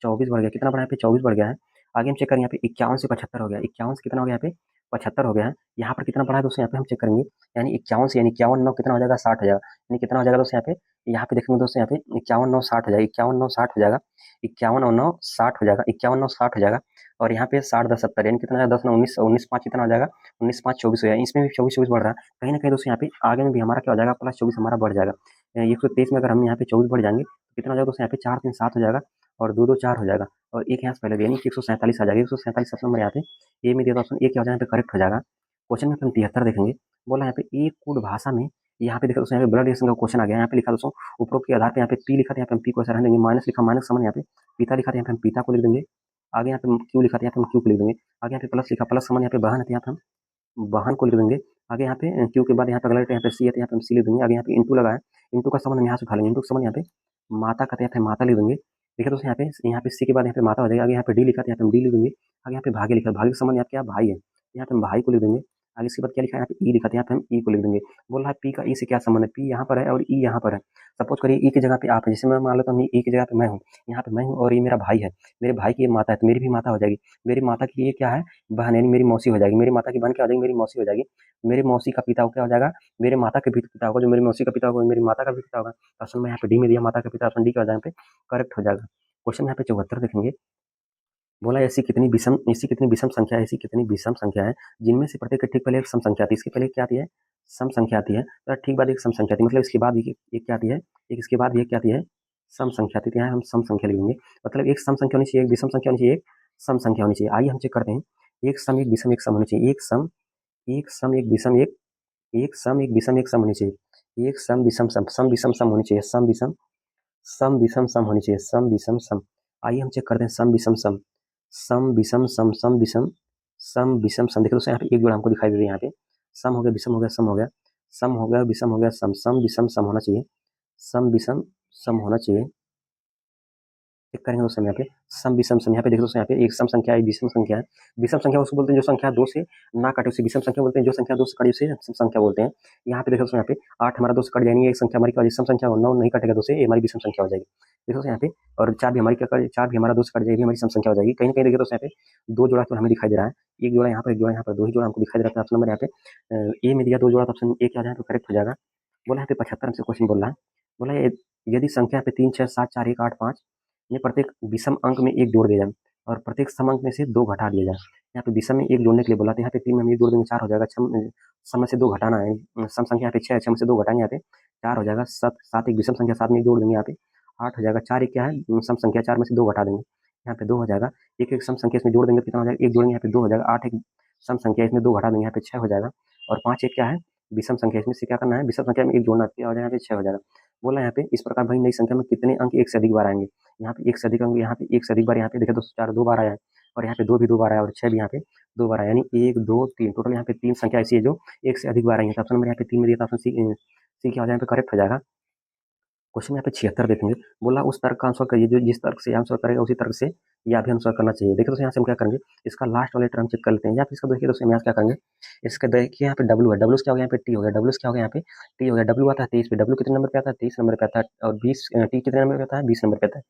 24 बढ़ गया। कितना बढ़ा, यहाँ पे 24 बढ़ गया है। आगे हम चेक करेंगे, यहाँ पे 51 से 75 हो गया। 51 से कितना हो गया, यहाँ पे 75 हो गया है। यहाँ पर कितना बढ़ा है दोस्तों, यहाँ पे हम चेक करेंगे, यानी 51 से, यानी 51 9 कितना हो जाएगा, 60 हो जाएगा। यानी कितना हो जाएगा दोस्तों, यहाँ पे देखेंगे दोस्तों, यहाँ पे 51 9 60 हो जाएगा। 51 9 60 हो जाएगा, 51 9 60 हो जाएगा, 51 9 60 हो जाएगा। और यहाँ पे 60 10 70, यानी कितना, 10 9 19, 19 5 कितना हो जाएगा, 19 5 24 हो जाएगा। इसमें भी 24 24 बढ़ रहा है। कहीं ना कहीं दोस्तों यहाँ पे आगे में भी हमारा क्या हो जाएगा, +24 हमारा बढ़ जाएगा। 123 में अगर हम यहाँ पे 24 बढ़ जाएंगे तो कितना हो जाएगा दोस्तों, यहाँ पे 4 3 7 हो जाएगा, और 2 2 4 हो जाएगा, और एक यहाँ से पहले भी, यानी 147 आ जाएगा। 147 सबसे नंबर यहाँ पे ए में दिया, ऑप्शन ए क्या हो जाएगा, यहाँ पे करेक्ट हो जाएगा। क्वेश्चन में हम 73 देखेंगे। बोला यहाँ पे एक कूट भाषा में, यहाँ पे देखो दोस्तों, यहाँ पे ब्लड रिलेशन का क्वेश्चन आ गया। यहाँ पे लिखा दोस्तों, उपरोक्त के आधार पे यहाँ पे पी लिखा था, यहाँ पे हम पी को ऐसा रहने देंगे। माइनस लिखा, माइनस समान, यहाँ पे पिता लिखा था, यहाँ पे हम पिता को लिख देंगे। आगे यहाँ पे क्यू लिखा था, यहाँ पे हम क्यू को लिख देंगे। आगे यहाँ पे प्लस लिखा, प्लस समान, यहाँ पे बहन है, यहाँ पे हम बहन को लिख देंगे। आगे यहाँ पे क्यू के बाद यहाँ पे अगला यहाँ पे सी है, यहाँ पे हम सी लिख देंगे। आगे यहाँ पे इंटू लगा है, इंटू का समान हम यहाँ से उठा लेंगे। इंटू का समान यहाँ पे माता का, यहाँ पे माता लिख देंगे। देखिए दोस्तों, यहाँ पे सी के बाद यहाँ पे माता हो जाएगा। आगे यहाँ पे डी लिखा था, यहाँ पे हम डी लिख देंगे। आगे यहाँ पे भागे लिखा, भागे का समान यहाँ पे क्या, भाई है, यहाँ पे हम भाई को लिख देंगे। आगे इसके बाद क्या लिखा है, यहाँ पे ई लिखा था, यहाँ पे हम ई को लिख देंगे। बोल रहा है पी का ई से क्या संबंध है, पी यहाँ पर है और ई यहाँ पर है। सपोज करिए ई की जगह पे आप है, जैसे मैं मान लेता हूँ ई की जगह पे मैं हूँ, यहाँ पे मैं हूँ और ये मेरा भाई है, मेरे भाई की ये माता है तो मेरी भी माता हो जाएगी, मेरी माता की ये क्या है, बहन, यानी मेरी मौसी हो जाएगी, मेरी माता की बहन क्या हो जाएगी, मेरी मौसी हो जाएगी। मेरी मौसी का पिता क्या हो जाएगा, मेरे माता के भी पिता होगा, जो मेरी मौसी का पिता होगा मेरी माता का भी पिता होगा। ऑप्शन में यहाँ पे डी में दिया माता का पिता, ऑप्शन डी का हो जाएगा, करेक्ट हो जाएगा। क्वेश्चन यहाँ पे 74 देखेंगे। बोला ऐसी कितनी विषम संख्या है, ऐसी कितनी विषम संख्या है जिनमें से प्रत्येक के ठीक पहले एक सम संख्या आती है। इसके पहले क्या आती है, सम संख्या आती है, तो ठीक बाद एक सम संख्या आती है, मतलब इसके बाद ये क्या आती है, एक इसके बाद ये क्या आती है, सम संख्या आती है। यहाँ हम सम संख्या लिखेंगे, मतलब एक सम संख्या होनी चाहिए, एक विषम संख्या होनी चाहिए, एक सम संख्या होनी चाहिए। आइए हम चेक करते हैं, एक सम एक विषम एक सम होनी चाहिए, एक सम एक विषम एक सम एक विषम एक सम होनी चाहिए, एक सम विषम सम विषम सम होनी चाहिए, सम विषम सम होनी चाहिए, सम विषम सम। आइए हम चेक करते हैं, सम विषम सम, सम विषम सम, सम विषम सम। देखो दोस्तों यहाँ पे एक जोड़ा हमको दिखाई दे रही है, यहाँ पे सम हो गया, विषम हो गया, सम हो गया, सम हो गया, विषम हो गया, सम विषम सम होना चाहिए, सम विषम सम होना चाहिए। चेक करेंगे दोस्तों यहाँ पे सम विषम सम, यहाँ पे देखो दोस्तों यहाँ पे एक सम संख्या है, विषम संख्या है। विषम संख्या उसको बोलते हैं जो संख्या दो से ना कटे उसे विषम संख्या बोलते हैं, जो संख्या दो से कटे उसे सम संख्या बोलते हैं। यहाँ पे देखो दोस्तों यहाँ पे 8 हमारा 2 से कट जाएंगे, एक संख्या हमारी क्या सम संख्या, 9 नहीं कटेगा 2 से, ये हमारी विषम संख्या हो जाएगी। देखो दोस्तों यहाँ पे, और 4 भी हमारी क्या कर, 4 भी हमारा 2 से कट जाएगी, हमारी सम संख्या हो जाएगी। कहीं ना कहीं देखिए दोस्तों यहाँ पे 2 जोड़ा तो हमें दिखाई दे रहा है, एक जोड़ा यहाँ पर, एक जोड़ा यहाँ पर, 2 ही जोड़ा हमको दिखाई दे रहा है। ऑप्शन नंबर यहाँ पे ए में दिया 2 जोड़ा, तो ऑप्शन ए क्या हो जाएगा, करेक्ट हो जाएगा। बोला यहाँ पे 75 हमसे क्वेश्चन बोल रहा है, बोला यदि संख्या पे 3 6 7 4 1 8 5 ये प्रत्येक विषम अंक में एक जोड़ दिया जाए और प्रत्येक सम अंक में से 2 घटा दिया जाए। यहाँ पे विषम में एक जोड़ने के लिए बोला, तो यहाँ पे 3 में हम एक जोड़ देंगे, 4 हो जाएगा। सम में से 2 घटाना है, सम संख्या यहाँ पे 6 है, 6 में से 2 घटाएंगे, यहाँ पे 4 हो जाएगा। 7 एक विषम संख्या, 7 में एक जोड़ देंगे, यहाँ पे 8 हो जाएगा। 4 एक क्या है, सम संख्या, 4 में से 2 घटा देंगे, यहाँ पे 2 हो जाएगा। एक सम संख्या इसमें जोड़ देंगे, कितना हो जाएगा, एक जोड़ेंगे, यहाँ पे 2 हो जाएगा। 8 एक सम संख्या, इसमें 2 घटा देंगे, यहाँ पे 6 हो जाएगा। और 5 एक क्या है, विषम संख्या, इसमें से क्या करना है, विषम संख्या में एक जोड़ना, क्या हो जाएगा, यहाँ पे 6 हो जाएगा। बोला यहाँ पे इस प्रकार भाई नई संख्या में कितने अंक एक से अधिक बार आएंगे। यहाँ पे एक से अधिक अंक, यहाँ पे एक से अधिक बार, यहाँ पे देखिए दोस्तों 4 2 बार आया है, और यहाँ पे 2 भी 2 बार आया, और 6 भी यहाँ पे 2 बार आया, यानी 1 2 3 टोटल यहाँ पे 3 संख्या ऐसी है जो एक से अधिक बार आई है। तो ऑप्शन नंबर यहाँ पे 3 में दिया था, ऑप्शन सी क्या हो जाए, करेक्ट हो जाएगा। क्वेश्चन यहाँ पे 76 देखेंगे, बोला उस तर्क का आंसर करिए जो जिस तर्क से आंसर करेगा उसी तर्क से यह भी आंसर करना चाहिए। देखिए दोस्तों यहाँ से हम क्या करेंगे, इसका लास्ट वाले टर्म चेक कर लेते हैं, या फिर इसका देखिए दोस्तों यहाँ से क्या करेंगे, इसका देखिए यहाँ पे डब्ल्यू है, डब्ल्यू क्या हो गया, यहाँ पे टी हो गया, डब्ल्यू क्या हो गया, यहाँ पे टी हो गया। डब्ल्यू आता है 23 पे, डब्ल्यू कितने नंबर पे आता है, 23 नंबर पे आता है, और 20 टी कितने नंबर पे आता है, 20 नंबर पे आता है।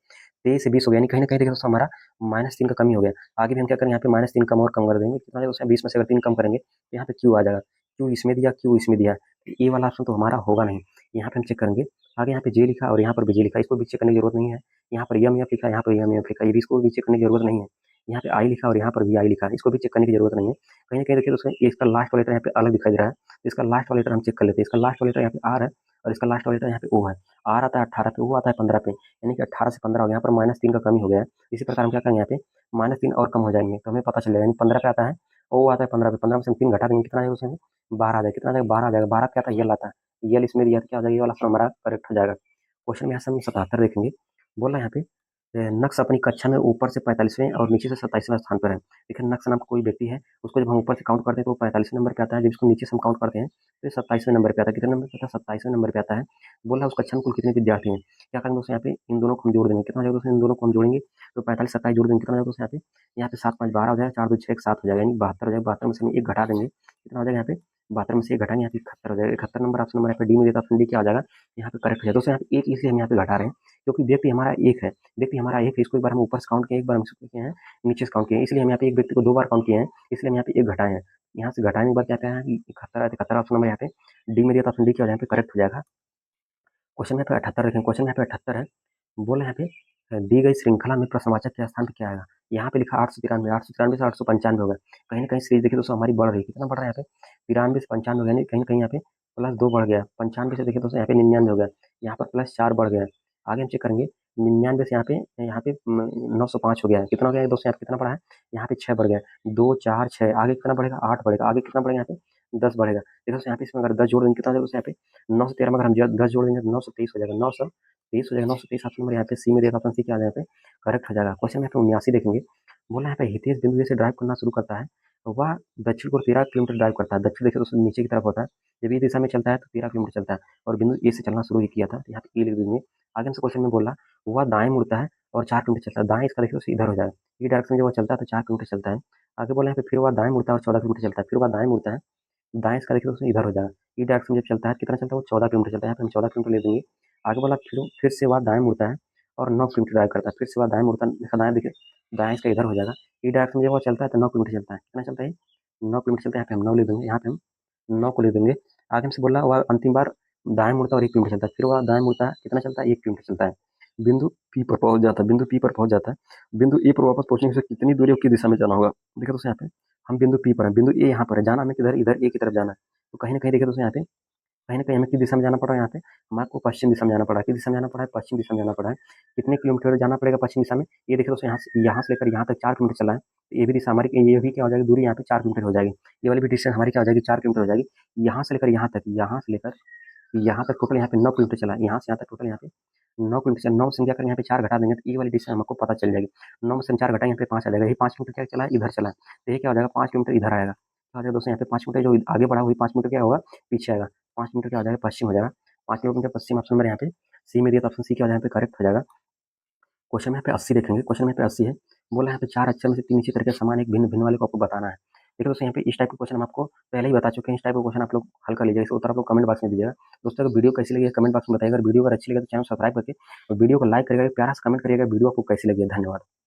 23 से 20 हो गया, यानी कहीं ना कहीं देखिए दोस्तों हमारा -3 का कमी हो गया। आगे भी हम क्या करेंगे, यहाँ पे -3 कम और कम कर देंगे, कितना दोस्तों 20 में से अगर 3 कम करेंगे तो यहाँ पे क्यू आ जाएगा, क्यू इसमें दिया, क्यू इसमें दिया, ए वाला ऑप्शन तो हमारा होगा नहीं। यहाँ पे हम चेक करेंगे, आगे यहाँ पे जे लिखा और यहाँ पर भी जे लिखा, इसको भी चेक करने की जरूरत नहीं है। यहाँ पर यम एफ लिखा, यहाँ पर यम एफ लिखा, ये भी इसको भी चेक करने की जरूरत नहीं है। यहाँ पे आई लिखा और यहाँ पर भी आई लिखा, इसको भी चेक करने की जरूरत नहीं है। कहीं ना कहीं देखिए दोस्तों इसका लास्ट वाला लेटर यहाँ पे अलग दिखाई दे रहा है, इसका लास्ट वाला लेटर हम चेक कर लेते हैं। इसका लास्ट वाला लेटर यहाँ पे आर है और इसका लास्ट वाला लेटर यहाँ पे ओ है। आर आता है 18 पे, ओ आता है 15 पे, यानी कि 18 से 15 हो गया, यहाँ पर -3 का कमी हो गया है। इसी प्रकार हम क्या करेंगे, यहाँ पे -3 और कम हो जाएंगे तो हमें पता चलेगा, यानी 15 पे आता है, ओ आता है 15 पे, 15 में से हम 3 घटा देंगे, कितना आएगा उसमें 12 आ जाएगा, कितना आ जाएगा 12 आ जाएगा। 12 क्या आता है, यल आता है, यल इसमें दिया तो क्या हो जाएगा, ये वाला हमारा करेक्ट हो जाएगा। क्वेश्चन में यहाँ से हम 77 देखेंगे, बोला यहाँ पे नक्श अपनी कक्षा में ऊपर से 45वें और नीचे से 27वें स्थान पर है। देखिए नक्श नाम का कोई व्यक्ति है, उसको जब हम ऊपर से काउंट करते हैं तो वो 45वें नंबर पे आता है, जब इसको नीचे से हम काउंट करते हैं तो 27वें नंबर पे आता है। कितने नंबर पे आता है, 27वें नंबर पे आता है। बोल रहा है उस कक्षा में कुल कितने विद्यार्थी हैं। क्या करेंगे दोस्तों, यहाँ पे इन दोनों को हम जोड़ देंगे, कितना हो जाएगा दोस्तों, इन दोनों को हम जोड़ेंगे तो 45 27 जोड़ देंगे, कितना हो जाएगा दोस्तों, यहाँ पे 7 5 12 हो जाएगा, 4 2 6 7 हो जाएगा, यानी 72 हो जाएगा। 72 में से हम एक घटा देंगे, कितना हो जाएगा, यहाँ पे 72 में से एक घटाएंगे, यहाँ पे 71 हो जाएगा। 71 नंबर ऑप्शन नंबर यहाँ पे डी में देता, ऑप्शन डी क्या हो जाएगा, यहाँ पे करेक्ट हो जाएगा। दोस्तों यहाँ पे एक इसलिए हम यहाँ पे घटा रहे हैं क्योंकि व्यक्ति हमारा एक है, व्यक्ति हमारा एक है, इसको एक बार हम ऊपर से काउंट किए, एक बार हम इसको किए हैं नीचे से काउंट किए हैं, इसलिए हम यहाँ पे एक व्यक्ति को 2 बार काउंट किए हैं, इसलिए हम यहाँ पे एक घटाए हैं। यहाँ से घटाने के बाद क्या क्या है, 71 है, 71 ऑप्शन नंबर यहाँ पे डी में दिया था, ऑप्शन डी क्या हो जाएगा, करेक्ट हो जाएगा। क्वेश्चन यहाँ पे 78 देखें, क्वेश्चन यहाँ पे 78 है, बोले यहाँ पे दी गई श्रृंखला में प्रश्नवाचक के स्थान पे क्या आएगा। यहाँ पे लिखा 893, 893 से 895 होगा। कहीं ना कहीं सीरीज देखिए दोस्तों हमारी बढ़ रही है, कितना बढ़ रहा है यहाँ पे 93 से 95 हो गया, कहीं ना कहीं यहाँ पे +2 बढ़ गया। 95 से देखिए दोस्तों यहाँ पे 99 हो गया, यहाँ पर +4 बढ़ गया। आगे हम चेक करेंगे 99 से यहाँ पे 905 हो गया है, कितना हो गया दोस्तों, यहाँ पे कितना बढ़ा है, यहाँ पे 6 बढ़ गया, 2 4 6, आगे कितना बढ़ेगा, 8 बढ़ेगा, आगे कितना बढ़ेगा, यहाँ पे 10 बढ़ेगा। देखो यहाँ पे इसमें अगर 10 जोड़ देंगे कितना हो जाएगा, यहाँ पे 9 से 13 में अगर हम 10 जोड़ देंगे तो 923 हो जाएगा, 923 हो जाएगा। 923 ऑप्शन नंबर यहाँ पे सी में देगा, ऑप्शन सी क्या आ जाएगा, यहाँ पे करेक्ट हो जाएगा। क्वेश्चन यहाँ पे 79 देखेंगे, बोला यहाँ पे हितेश बिंदु से ड्राइव करना शुरू करता है, तो वह दक्षिण को 13 किलोमीटर ड्राइव करता है। दक्षिण देखिए दोस्तों नीचे की तरफ होता है, जब ये दिशा में चलता है तो 13 किलोमीटर चलता है, और बिंदु ए से चलना शुरू ही किया था, तो यहाँ पे ए लिख देंगे। आगे हमसे क्वेश्चन में बोला वह दाएं मुड़ता है और 4 किलोमीटर चलता है, दाएं इसका देखिए इधर हो जाएगा, ये डायरेक्शन जब वो चलता है तो 4 किलोमीटर चलता है। आगे बोला यहाँ पे फिर वह दाएं मुड़ता है और 14 किलोमीटर चलता है, फिर वह दाएं मुड़ता है दाएँ इसका देखिए दोस्तों इधर हो जाएगा। ई डायरेक्शन में जब चलता है कितना चलता है वो 14 किलोमीटर चलता है। यहाँ पे हम 14 किलोमीटर ले देंगे। आगे बोला फिर से वह दाएँ मुड़ता है और 9 किलोमीटर ड्राइव करता है। फिर से वह दाएँ मुड़ता है, इसका दाएँ देखिए, दाएँ इसका इधर हो जाएगा। ई डायरेक्शन में जब वो चलता है तो 9 किलोमीटर चलता है। कितना चलता है? 9 किलोमीटर चलता है। यहाँ पे हम 9 ले देंगे, यहाँ पे हम 9 को ले देंगे। आगे हमसे बोला वह अंतिम बार दाएँ मुड़ता है और 1 किलोमीटर चलता है। फिर वह दाएँ मुड़ता है, कितना चलता है? 1 किलोमीटर चलता है। बिंदु P पर पहुँच जाता है, बिंदु P पर पहुँच जाता है। बिंदु ए पर वापस पहुँचने से कितनी दूरी और किस दिशा में जाना होगा? देखिए दोस्तों यहाँ पे हम बिंदु P पर हैं, बिंदु ए यहाँ पर है, जाना हमें किधर? इधर ए की तरफ जाना है। तो कहीं न कहीं देखिए दोस्तों यहाँ पे, कहीं न कहीं हमें किस दिशा में जाना पड़ रहा है यहाँ पे? हमारे पश्चिम दिशा में जाना पड़ रहा है। किस दिशा में जाना पड़ रहा है? पश्चिम दिशा में जाना पड़ रहा है। कितने किलोमीटर जाना पड़ेगा पश्चिम दिशा में? ये देखिए दोस्तों यहाँ से लेकर यहाँ तक 4 किलोमीटर चला है। तो ये भी दिशा हमारी, ये भी क्या हो जाएगी? दूरी यहाँ पे 4 किलोमीटर हो जाएगी। ये वाली भी डिस्टेंस हमारी क्या हो जाएगी? 4 किलोमीटर हो जाएगी। यहाँ से लेकर यहाँ तक, यहाँ से लेकर यहाँ तक टोटल यहाँ पे 9 किलोमीटर चला है। यहाँ से यहाँ तक टोटल यहाँ पे 9 किलोमीटर चला। 9 से हम क्या करेंगे? यहाँ पे 4 घटा देंगे तो ये वाली डिस्टेंस हमको पता चल जाएगी। 9 में से हम 4 घटाएँगे, यहाँ पे 5 आ जाएगा। ये 5 किलोमीटर क्या चला है? इधर चला है। तो ये क्या हो जाएगा? 5 किलोमीटर इधर आएगा। क्या हो जाएगा दोस्तों? यहाँ पे 5 किलोमीटर जो आगे बढ़ा वही 5 किलोमीटर क्या होगा? पीछे आएगा। 5 किलोमीटर क्या हो जाएगा? पश्चिम हो जाएगा। 5 किलोमीटर पश्चिम ऑप्शन नंबर यहाँ पे सी में दिया, तो ऑप्शन सी क्या हो जाएगा? यहाँ पे करेक्ट हो जाएगा। क्वेश्चन में यहाँ पे 80 देखेंगे। क्वेश्चन में यहाँ पे 80 है। बोला यहाँ पे 4 अक्षर में से 3 इसी तरह के समान एक भिन्न भिन्न वाले को आपको बताना है। देखिए दोस्तों यहाँ पे इस टाइप के क्वेश्चन हम आपको पहले ही बता चुके हैं। इस टाइप का क्वेश्चन आप लोग हल कर लीजिएगा। इसका उत्तर आप लोग कमेंट बॉक्स में दीजिएगा। दोस्तों अगर वीडियो कैसी लगी है कमेंट बॉक्स में बताइएगा। अगर वीडियो अगर अच्छी लगे तो चैनल सब्सक्राइब करके और वीडियो को लाइक करिएगा, प्यारा सा कमेंट करिएगा वीडियो आपको कैसी लगी है। धन्यवाद।